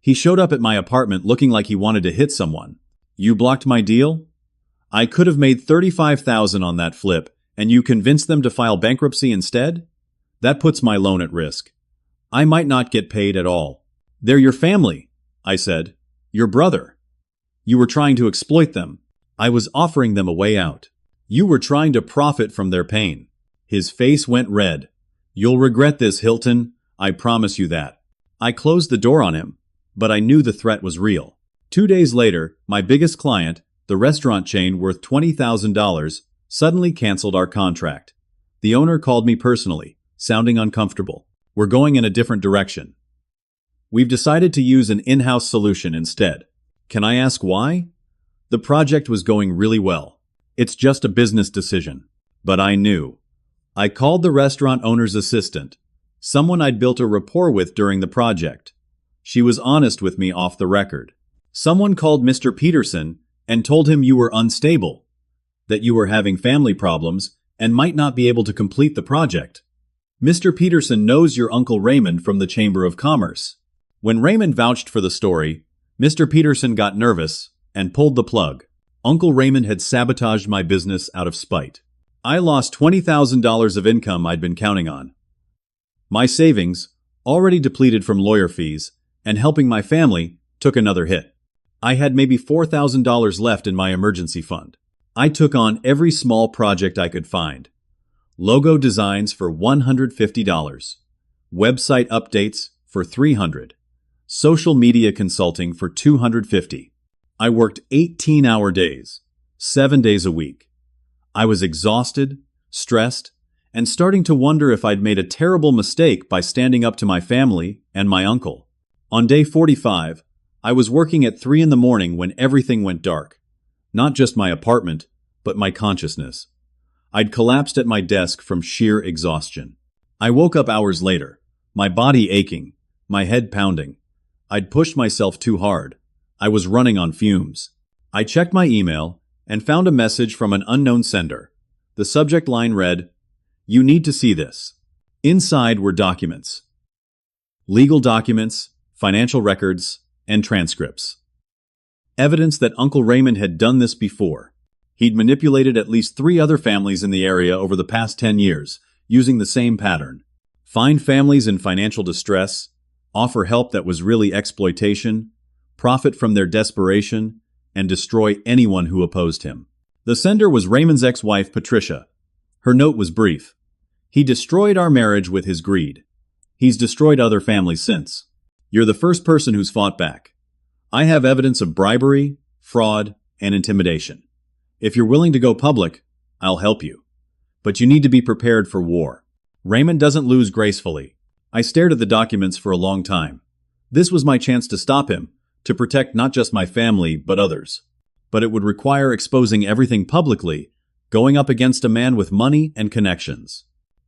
[SPEAKER 1] He showed up at my apartment looking like he wanted to hit someone. "You blocked my deal? I could have made $35,000 on that flip, and you convinced them to file bankruptcy instead? That puts my loan at risk. I might not get paid at all." "They're your family," I said. "Your brother. You were trying to exploit them. I was offering them a way out. You were trying to profit from their pain." His face went red. "You'll regret this, Hilton. I promise you that." I closed the door on him, but I knew the threat was real. 2 days later, my biggest client, the restaurant chain worth $20,000, suddenly canceled our contract. The owner called me personally, sounding uncomfortable. "We're going in a different direction. We've decided to use an in-house solution instead." Can I ask why? The project was going really well. It's just a business decision. But I knew. I called the restaurant owner's assistant, someone I'd built a rapport with during the project. She was honest with me off the record. Someone called Mr. Peterson and told him you were unstable, that you were having family problems and might not be able to complete the project. Mr. Peterson knows your Uncle Raymond from the Chamber of Commerce. When Raymond vouched for the story, Mr. Peterson got nervous and pulled the plug. Uncle Raymond had sabotaged my business out of spite. I lost $20,000 of income I'd been counting on. My savings, already depleted from lawyer fees and helping my family, took another hit. I had maybe $4,000 left in my emergency fund. I took on every small project I could find. Logo designs for $150. Website updates for $300. Social media consulting for $250. I worked 18-hour days, 7 days a week. I was exhausted, stressed, and starting to wonder if I'd made a terrible mistake by standing up to my family and my uncle. On day 45, I was working at 3 in the morning when everything went dark. Not just my apartment, but my consciousness. I'd collapsed at my desk from sheer exhaustion. I woke up hours later, my body aching, my head pounding. I'd pushed myself too hard. I was running on fumes. I checked my email and found a message from an unknown sender. The subject line read, "You need to see this." Inside were documents. Legal documents, financial records, and transcripts. Evidence that Uncle Raymond had done this before. He'd manipulated at least 3 other families in the area over the past 10 years, using the same pattern. Find families in financial distress, offer help that was really exploitation, profit from their desperation, and destroy anyone who opposed him. The sender was Raymond's ex-wife, Patricia. Her note was brief. "He destroyed our marriage with his greed. He's destroyed other families since. You're the first person who's fought back. I have evidence of bribery, fraud, and intimidation. If you're willing to go public, I'll help you. But you need to be prepared for war. Raymond doesn't lose gracefully." I stared at the documents for a long time. This was my chance to stop him, to protect not just my family, but others. But it would require exposing everything publicly, going up against a man with money and connections.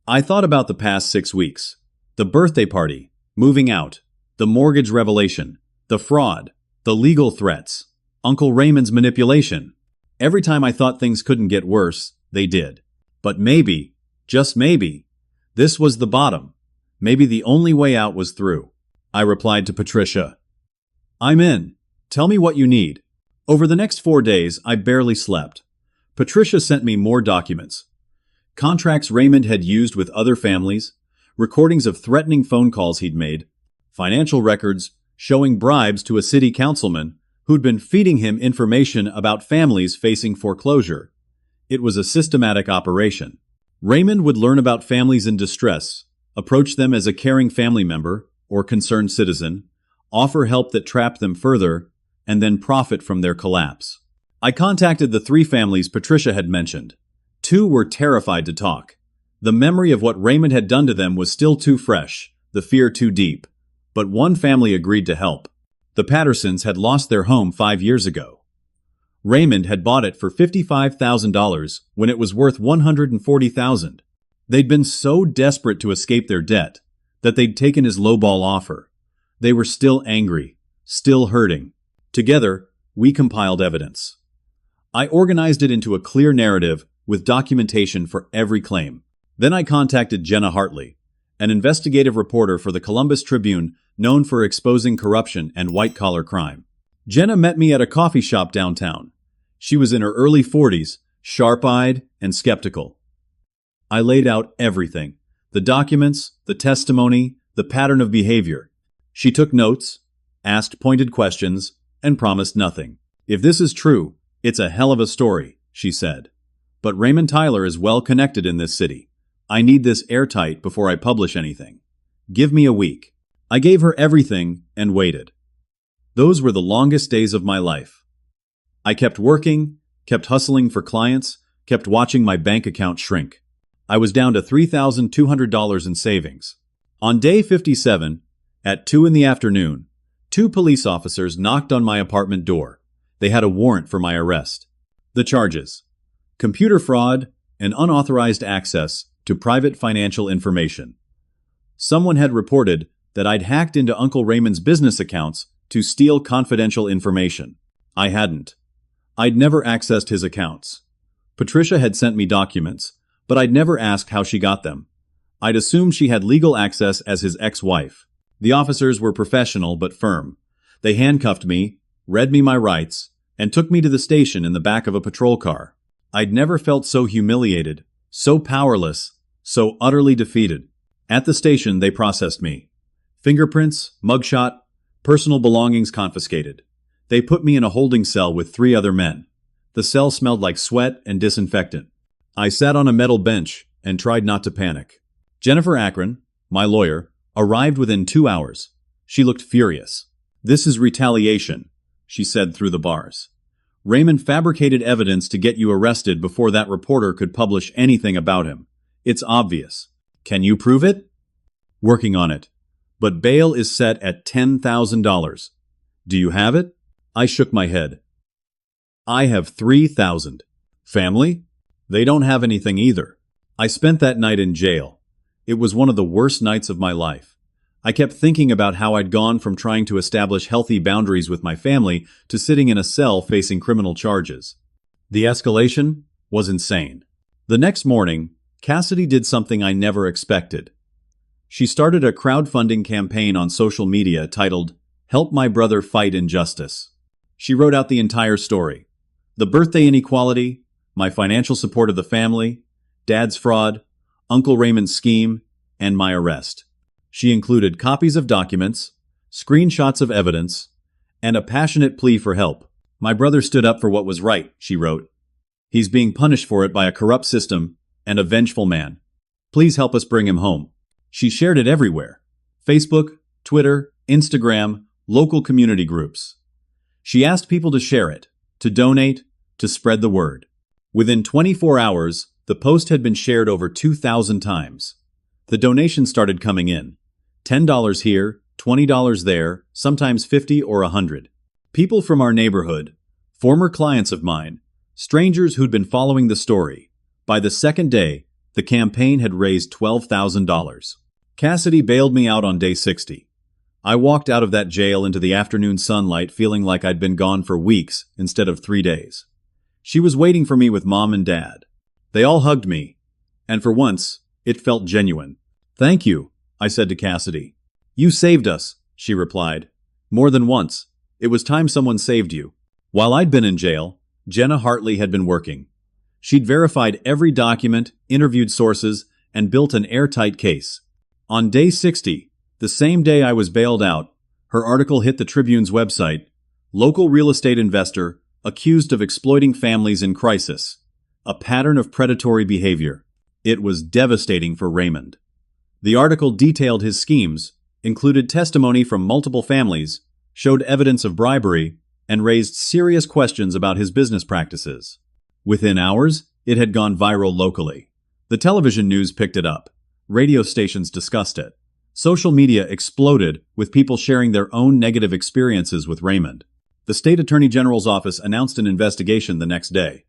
[SPEAKER 1] I thought about the past 6 weeks. The birthday party, moving out, the mortgage revelation, the fraud, the legal threats, Uncle Raymond's manipulation. Every time I thought things couldn't get worse, they did. But maybe, just maybe, this was the bottom. Maybe the only way out was through. I replied to Patricia. "I'm in. Tell me what you need." Over the next 4 days, I barely slept. Patricia sent me more documents. Contracts Raymond had used with other families, recordings of threatening phone calls he'd made, financial records showing bribes to a city councilman who'd been feeding him information about families facing foreclosure. It was a systematic operation. Raymond would learn about families in distress, approach them as a caring family member or concerned citizen, offer help that trapped them further, and then profit from their collapse. I contacted the 3 families Patricia had mentioned. 2 were terrified to talk. The memory of what Raymond had done to them was still too fresh, the fear too deep. But 1 family agreed to help. The Pattersons had lost their home 5 years ago. Raymond had bought it for $55,000 when it was worth $140,000. They'd been so desperate to escape their debt that they'd taken his lowball offer. They were still angry, still hurting. Together, we compiled evidence. I organized it into a clear narrative with documentation for every claim. Then I contacted Jenna Hartley, an investigative reporter for the Columbus Tribune known for exposing corruption and white-collar crime. Jenna met me at a coffee shop downtown. She was in her early 40s, sharp-eyed and skeptical. I laid out everything: the documents, the testimony, the pattern of behavior. She took notes, asked pointed questions, and promised nothing. "If this is true, it's a hell of a story," she said. "But Raymond Tyler is well connected in this city. I need this airtight before I publish anything. Give me a week." I gave her everything and waited. Those were the longest days of my life. I kept working, kept hustling for clients, kept watching my bank account shrink. I was down to $3,200 in savings. On day 57, at 2 in the afternoon, 2 police officers knocked on my apartment door. They had a warrant for my arrest. The charges: computer fraud and unauthorized access to private financial information. Someone had reported that I'd hacked into Uncle Raymond's business accounts to steal confidential information. I hadn't. I'd never accessed his accounts. Patricia had sent me documents, but I'd never asked how she got them. I'd assumed she had legal access as his ex-wife. The officers were professional but firm. They handcuffed me, read me my rights, and took me to the station in the back of a patrol car. I'd never felt so humiliated, so powerless, so utterly defeated. At the station, they processed me. Fingerprints, mugshot, personal belongings confiscated. They put me in a holding cell with 3 other men. The cell smelled like sweat and disinfectant. I sat on a metal bench and tried not to panic. Jennifer Akron, my lawyer, arrived within 2 hours. She looked furious. "This is retaliation," she said through the bars. "Raymond fabricated evidence to get you arrested before that reporter could publish anything about him. It's obvious. Can you prove it?" "Working on it. But bail is set at $10,000. Do you have it?" I shook my head. "I have $3,000. Family? They don't have anything either." I spent that night in jail. It was one of the worst nights of my life. I kept thinking about how I'd gone from trying to establish healthy boundaries with my family to sitting in a cell facing criminal charges. The escalation was insane. The next morning, Cassidy did something I never expected. She started a crowdfunding campaign on social media titled, "Help My Brother Fight Injustice." She wrote out the entire story: the birthday inequality, my financial support of the family, Dad's fraud, Uncle Raymond's scheme, and my arrest. She included copies of documents, screenshots of evidence, and a passionate plea for help. "My brother stood up for what was right," she wrote. "He's being punished for it by a corrupt system and a vengeful man. Please help us bring him home." She shared it everywhere: Facebook, Twitter, Instagram, local community groups. She asked people to share it, to donate, to spread the word. Within 24 hours, the post had been shared over 2,000 times. The donations started coming in. $10 here, $20 there, sometimes $50 or $100. People from our neighborhood, former clients of mine, strangers who'd been following the story. By the second day, the campaign had raised $12,000. Cassidy bailed me out on day 60. I walked out of that jail into the afternoon sunlight feeling like I'd been gone for weeks instead of 3 days. She was waiting for me with Mom and Dad. They all hugged me, and for once, it felt genuine. "Thank you," I said to Cassidy. "You saved us," she replied. "More than once. It was time someone saved you." While I'd been in jail, Jenna Hartley had been working. She'd verified every document, interviewed sources, and built an airtight case. On day 60, The same day I was bailed out, her article hit the Tribune's website. Local real estate investor accused of exploiting families in crisis. A pattern of predatory behavior. It was devastating for Raymond. The article detailed his schemes, included testimony from multiple families, showed evidence of bribery, and raised serious questions about his business practices. Within hours, it had gone viral locally. The television news picked it up. Radio stations discussed it. Social media exploded with people sharing their own negative experiences with Raymond. The state attorney general's office announced an investigation the next day.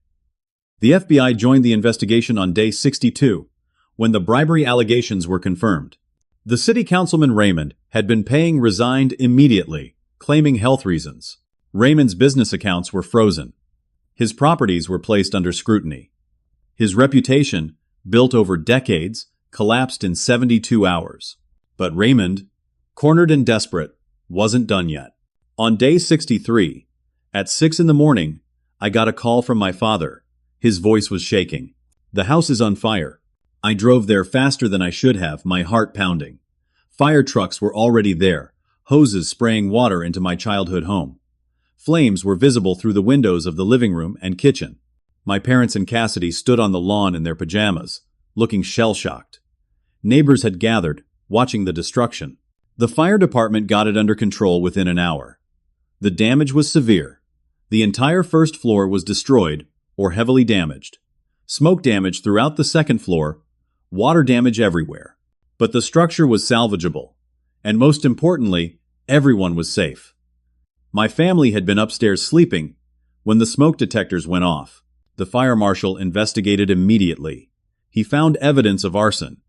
[SPEAKER 1] The FBI joined the investigation on day 62, when the bribery allegations were confirmed. The city councilman Raymond had been paying resigned immediately, claiming health reasons. Raymond's business accounts were frozen. His properties were placed under scrutiny. His reputation, built over decades, collapsed in 72 hours. But Raymond, cornered and desperate, wasn't done yet. On day 63, at 6 in the morning, I got a call from my father. His voice was shaking. "The house is on fire." I drove there faster than I should have, my heart pounding. Fire trucks were already there, hoses spraying water into my childhood home. Flames were visible through the windows of the living room and kitchen. My parents and Cassidy stood on the lawn in their pajamas, looking shell-shocked. Neighbors had gathered, watching the destruction. The fire department got it under control within an hour. The damage was severe. The entire first floor was destroyed or heavily damaged. Smoke damage throughout the second floor, water damage everywhere. But the structure was salvageable, and most importantly, everyone was safe. My family had been upstairs sleeping when the smoke detectors went off. The fire marshal investigated immediately. He found evidence of arson,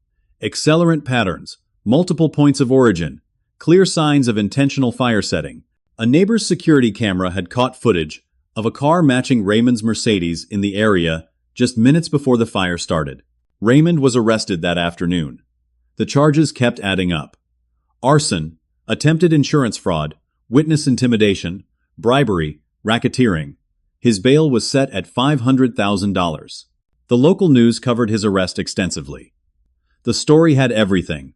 [SPEAKER 1] accelerant patterns, multiple points of origin, clear signs of intentional fire setting. A neighbor's security camera had caught footage of a car matching Raymond's Mercedes in the area just minutes before the fire started. Raymond was arrested that afternoon. The charges kept adding up. Arson, attempted insurance fraud, witness intimidation, bribery, racketeering. His bail was set at $500,000. The local news covered his arrest extensively. The story had everything: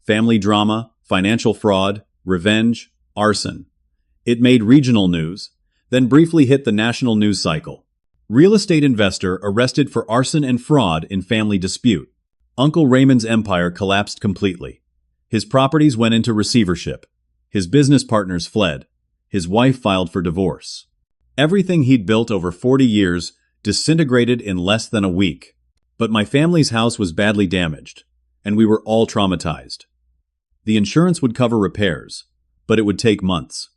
[SPEAKER 1] family drama, financial fraud, revenge, arson. It made regional news, then briefly hit the national news cycle. Real estate investor arrested for arson and fraud in family dispute. Uncle Raymond's empire collapsed completely. His properties went into receivership. His business partners fled. His wife filed for divorce. Everything he'd built over 40 years disintegrated in less than a week. But my family's house was badly damaged, and we were all traumatized. The insurance would cover repairs, but it would take months.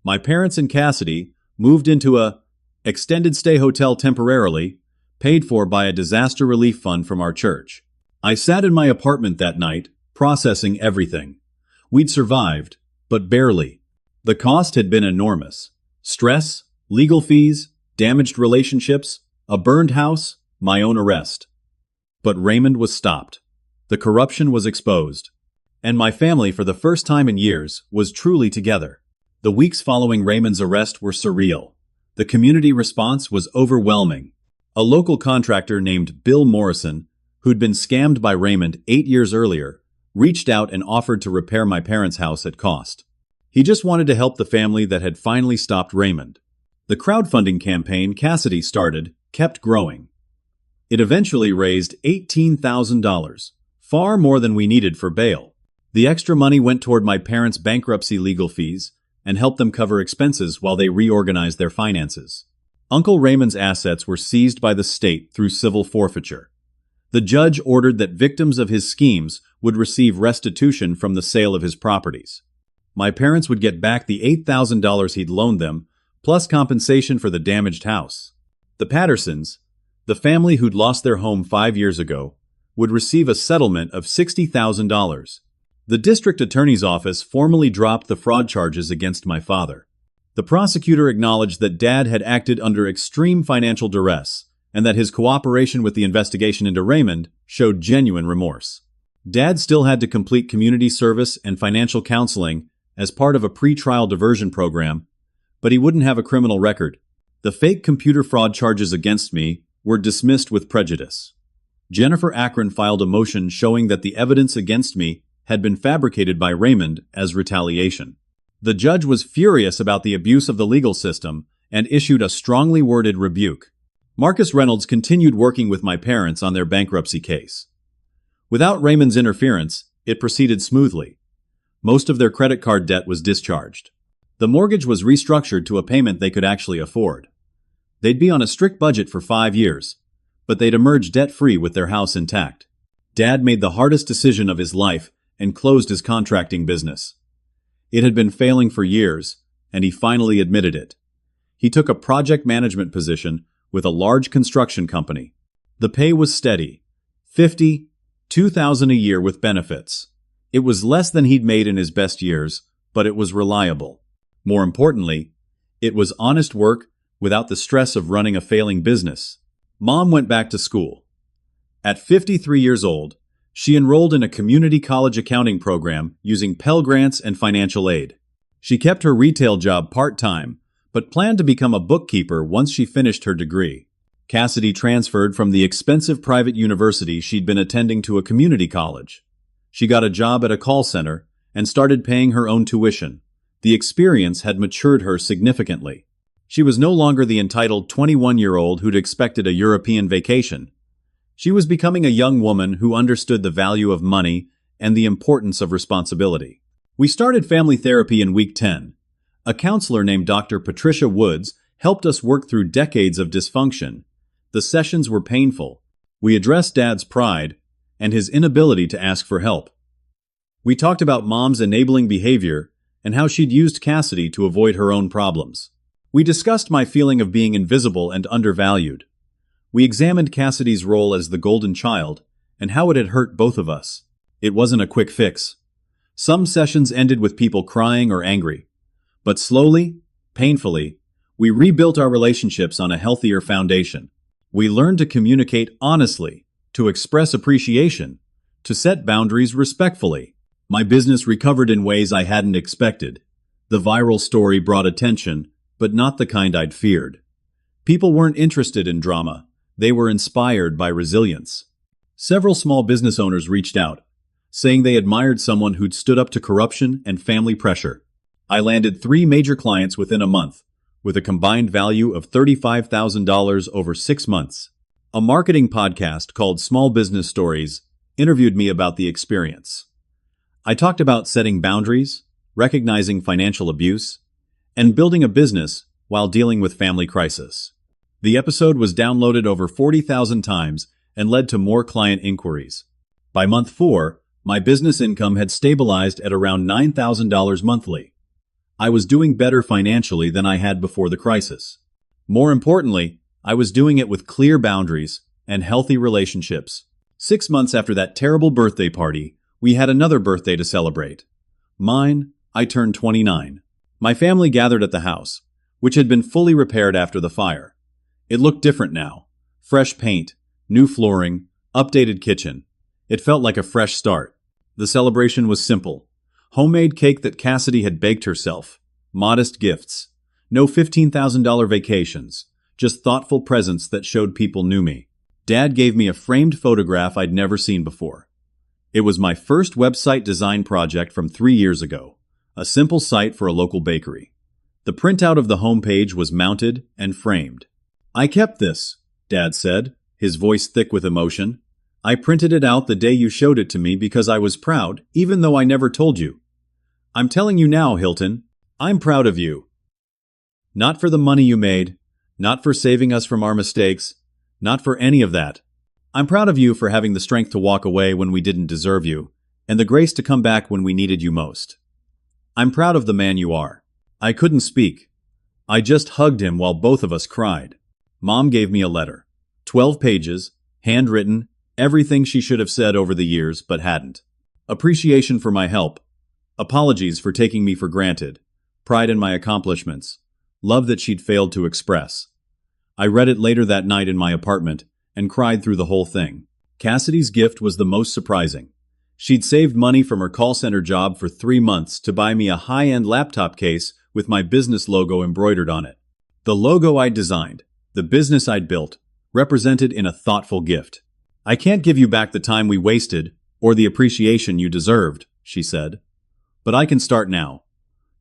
[SPEAKER 1] My parents and Cassidy moved into a extended stay hotel temporarily, paid for by a disaster relief fund from our church. I sat in my apartment that night, processing everything. We'd survived, but barely. The cost had been enormous. Stress, legal fees, damaged relationships, a burned house, my own arrest. But Raymond was stopped. The corruption was exposed. And my family, for the first time in years, was truly together. The weeks following Raymond's arrest were surreal. The community response was overwhelming. A local contractor named Bill Morrison, who'd been scammed by Raymond 8 years earlier, reached out and offered to repair my parents' house at cost. He just wanted to help the family that had finally stopped Raymond. The crowdfunding campaign Cassidy started kept growing. It eventually raised $18,000, far more than we needed for bail. The extra money went toward my parents' bankruptcy legal fees and helped them cover expenses while they reorganized their finances. Uncle Raymond's assets were seized by the state through civil forfeiture. The judge ordered that victims of his schemes would receive restitution from the sale of his properties. My parents would get back the $8,000 he'd loaned them, plus compensation for the damaged house. The Pattersons, the family who'd lost their home 5 years ago, would receive a settlement of $60,000. The district attorney's office formally dropped the fraud charges against my father. The prosecutor acknowledged that Dad had acted under extreme financial duress and that his cooperation with the investigation into Raymond showed genuine remorse. Dad still had to complete community service and financial counseling as part of a pre-trial diversion program, but he wouldn't have a criminal record. The fake computer fraud charges against me were dismissed with prejudice. Jennifer Akron filed a motion showing that the evidence against me had been fabricated by Raymond as retaliation. The judge was furious about the abuse of the legal system and issued a strongly worded rebuke. Marcus Reynolds continued working with my parents on their bankruptcy case. Without Raymond's interference, it proceeded smoothly. Most of their credit card debt was discharged. The mortgage was restructured to a payment they could actually afford. They'd be on a strict budget for 5 years, but they'd emerge debt-free with their house intact. Dad made the hardest decision of his life and closed his contracting business. It had been failing for years, and he finally admitted it. He took a project management position with a large construction company. The pay was steady, $52,000 a year with benefits. It was less than he'd made in his best years, but it was reliable. More importantly, it was honest work without the stress of running a failing business. Mom went back to school. At 53 years old, she enrolled in a community college accounting program using Pell Grants and financial aid. She kept her retail job part-time, but planned to become a bookkeeper once she finished her degree. Cassidy transferred from the expensive private university she'd been attending to a community college. She got a job at a call center and started paying her own tuition. The experience had matured her significantly. She was no longer the entitled 21-year-old who'd expected a European vacation. She was becoming a young woman who understood the value of money and the importance of responsibility. We started family therapy in week 10. A counselor named Dr. Patricia Woods helped us work through decades of dysfunction. The sessions were painful. We addressed Dad's pride and his inability to ask for help. We talked about Mom's enabling behavior and how she'd used Cassidy to avoid her own problems. We discussed my feeling of being invisible and undervalued. We examined Cassidy's role as the golden child and how it had hurt both of us. It wasn't a quick fix. Some sessions ended with people crying or angry. But slowly, painfully, we rebuilt our relationships on a healthier foundation. We learned to communicate honestly, to express appreciation, to set boundaries respectfully. My business recovered in ways I hadn't expected. The viral story brought attention, but not the kind I'd feared. People weren't interested in drama. They were inspired by resilience. Several small business owners reached out, saying they admired someone who'd stood up to corruption and family pressure. I landed 3 major clients within a month, with a combined value of $35,000 over 6 months. A marketing podcast called Small Business Stories interviewed me about the experience. I talked about setting boundaries, recognizing financial abuse, and building a business while dealing with family crisis. The episode was downloaded over 40,000 times and led to more client inquiries. By month 4, my business income had stabilized at around $9,000 monthly. I was doing better financially than I had before the crisis. More importantly, I was doing it with clear boundaries and healthy relationships. 6 months after that terrible birthday party, we had another birthday to celebrate. Mine, I turned 29. My family gathered at the house, which had been fully repaired after the fire. It looked different now. Fresh paint, new flooring, updated kitchen. It felt like a fresh start. The celebration was simple. Homemade cake that Cassidy had baked herself. Modest gifts. No $15,000 vacations. Just thoughtful presents that showed people knew me. Dad gave me a framed photograph I'd never seen before. It was my first website design project from 3 years ago. A simple site for a local bakery. The printout of the homepage was mounted and framed. "I kept this," Dad said, his voice thick with emotion. "I printed it out the day you showed it to me because I was proud, even though I never told you. I'm telling you now, Hilton, I'm proud of you. Not for the money you made, not for saving us from our mistakes, not for any of that. I'm proud of you for having the strength to walk away when we didn't deserve you, and the grace to come back when we needed you most. I'm proud of the man you are." I couldn't speak. I just hugged him while both of us cried. Mom gave me a letter. 12 pages, handwritten, everything she should have said over the years but hadn't. Appreciation for my help. Apologies for taking me for granted. Pride in my accomplishments. Love that she'd failed to express. I read it later that night in my apartment and cried through the whole thing. Cassidy's gift was the most surprising. She'd saved money from her call center job for 3 months to buy me a high-end laptop case with my business logo embroidered on it. The logo I'd designed, the business I'd built, represented in a thoughtful gift. "I can't give you back the time we wasted or the appreciation you deserved," she said. "But I can start now.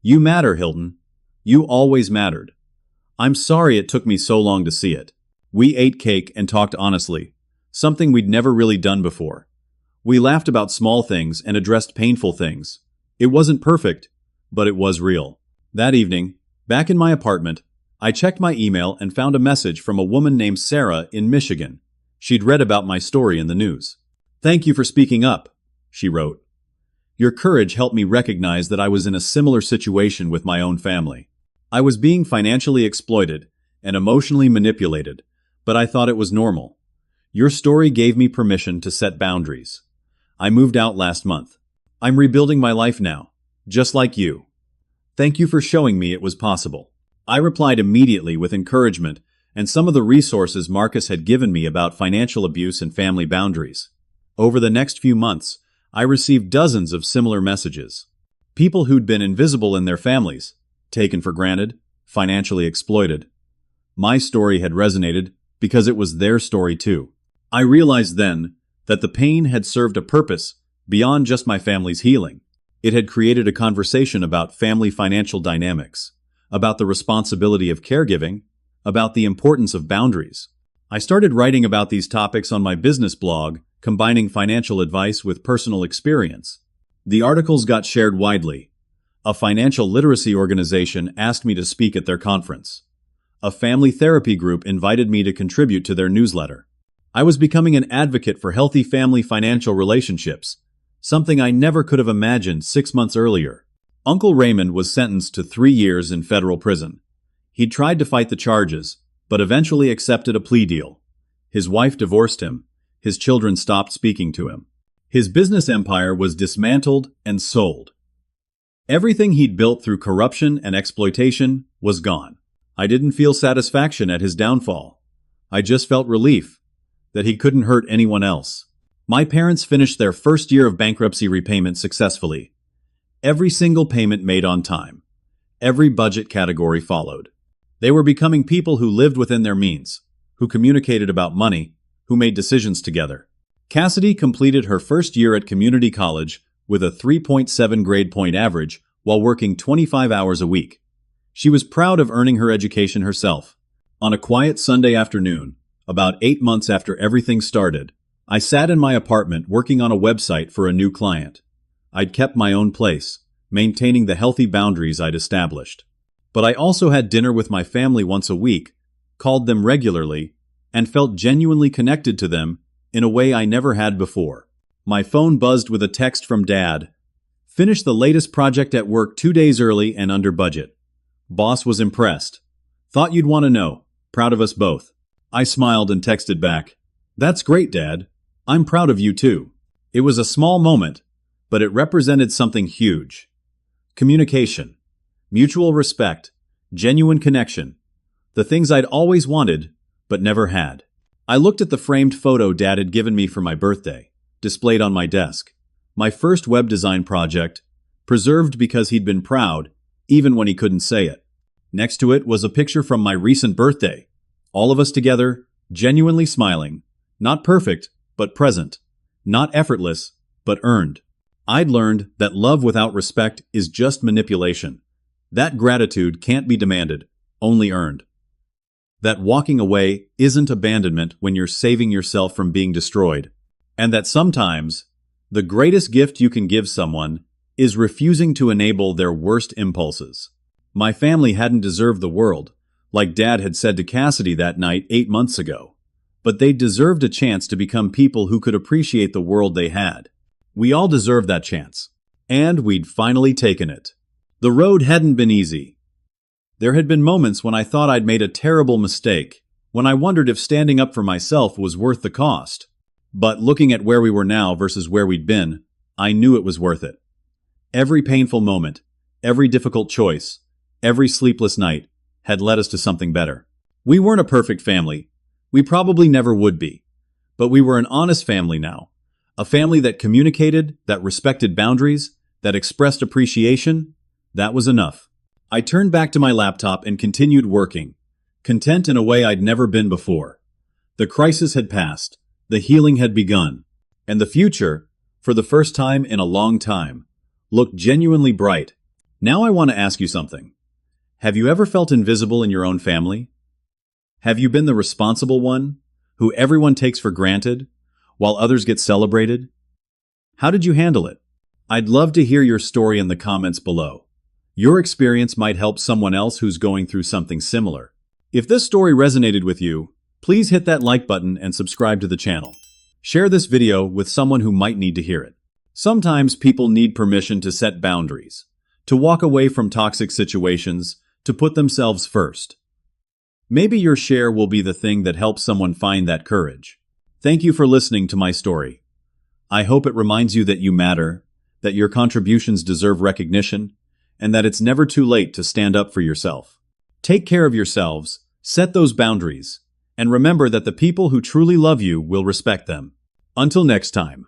[SPEAKER 1] You matter, Hilton. You always mattered. I'm sorry it took me so long to see it." We ate cake and talked honestly, something we'd never really done before. We laughed about small things and addressed painful things. It wasn't perfect, but it was real. That evening, back in my apartment, I checked my email and found a message from a woman named Sarah in Michigan. She'd read about my story in the news. "Thank you for speaking up," she wrote. "Your courage helped me recognize that I was in a similar situation with my own family. I was being financially exploited and emotionally manipulated, but I thought it was normal. Your story gave me permission to set boundaries. I moved out last month. I'm rebuilding my life now, just like you. Thank you for showing me it was possible." I replied immediately with encouragement and some of the resources Marcus had given me about financial abuse and family boundaries. Over the next few months, I received dozens of similar messages. People who'd been invisible in their families, taken for granted, financially exploited. My story had resonated because it was their story too. I realized then that the pain had served a purpose beyond just my family's healing. It had created a conversation about family financial dynamics, about the responsibility of caregiving, about the importance of boundaries. I started writing about these topics on my business blog, combining financial advice with personal experience. The articles got shared widely. A financial literacy organization asked me to speak at their conference. A family therapy group invited me to contribute to their newsletter. I was becoming an advocate for healthy family financial relationships, something I never could have imagined 6 months earlier. Uncle Raymond was sentenced to 3 years in federal prison. He'd tried to fight the charges, but eventually accepted a plea deal. His wife divorced him. His children stopped speaking to him. His business empire was dismantled and sold. Everything he'd built through corruption and exploitation was gone. I didn't feel satisfaction at his downfall. I just felt relief that he couldn't hurt anyone else. My parents finished their first year of bankruptcy repayment successfully. Every single payment made on time. Every budget category followed. They were becoming people who lived within their means, who communicated about money, who made decisions together. Cassidy completed her first year at community college with a 3.7 grade point average while working 25 hours a week. She was proud of earning her education herself. On a quiet Sunday afternoon, about 8 months after everything started, I sat in my apartment working on a website for a new client. I'd kept my own place, maintaining the healthy boundaries I'd established. But I also had dinner with my family once a week, called them regularly, and felt genuinely connected to them in a way I never had before. My phone buzzed with a text from Dad. "Finished the latest project at work 2 days early and under budget. Boss was impressed. Thought you'd want to know. Proud of us both." I smiled and texted back, "That's great, Dad. I'm proud of you too." It was a small moment, but it represented something huge. Communication, mutual respect, genuine connection, the things I'd always wanted but never had. I looked at the framed photo Dad had given me for my birthday, displayed on my desk. My first web design project, preserved because he'd been proud, even when he couldn't say it. Next to it was a picture from my recent birthday. All of us together, genuinely smiling. Not perfect, but present. Not effortless, but earned. I'd learned that love without respect is just manipulation. That gratitude can't be demanded, only earned. That walking away isn't abandonment when you're saving yourself from being destroyed. And that sometimes, the greatest gift you can give someone is refusing to enable their worst impulses. My family hadn't deserved the world, like Dad had said to Cassidy that night 8 months ago. But they deserved a chance to become people who could appreciate the world they had. We all deserved that chance. And we'd finally taken it. The road hadn't been easy. There had been moments when I thought I'd made a terrible mistake, when I wondered if standing up for myself was worth the cost. But looking at where we were now versus where we'd been, I knew it was worth it. Every painful moment, every difficult choice, every sleepless night had led us to something better. We weren't a perfect family. We probably never would be. But we were an honest family now. A family that communicated, that respected boundaries, that expressed appreciation. That was enough. I turned back to my laptop and continued working, content in a way I'd never been before. The crisis had passed. The healing had begun. And the future, for the first time in a long time, looked genuinely bright. Now I want to ask you something. Have you ever felt invisible in your own family? Have you been the responsible one, who everyone takes for granted, while others get celebrated? How did you handle it? I'd love to hear your story in the comments below. Your experience might help someone else who's going through something similar. If this story resonated with you, please hit that like button and subscribe to the channel. Share this video with someone who might need to hear it. Sometimes people need permission to set boundaries, to walk away from toxic situations, to put themselves first. Maybe your share will be the thing that helps someone find that courage. Thank you for listening to my story. I hope it reminds you that you matter, that your contributions deserve recognition, and that it's never too late to stand up for yourself. Take care of yourselves, set those boundaries, and remember that the people who truly love you will respect them. Until next time.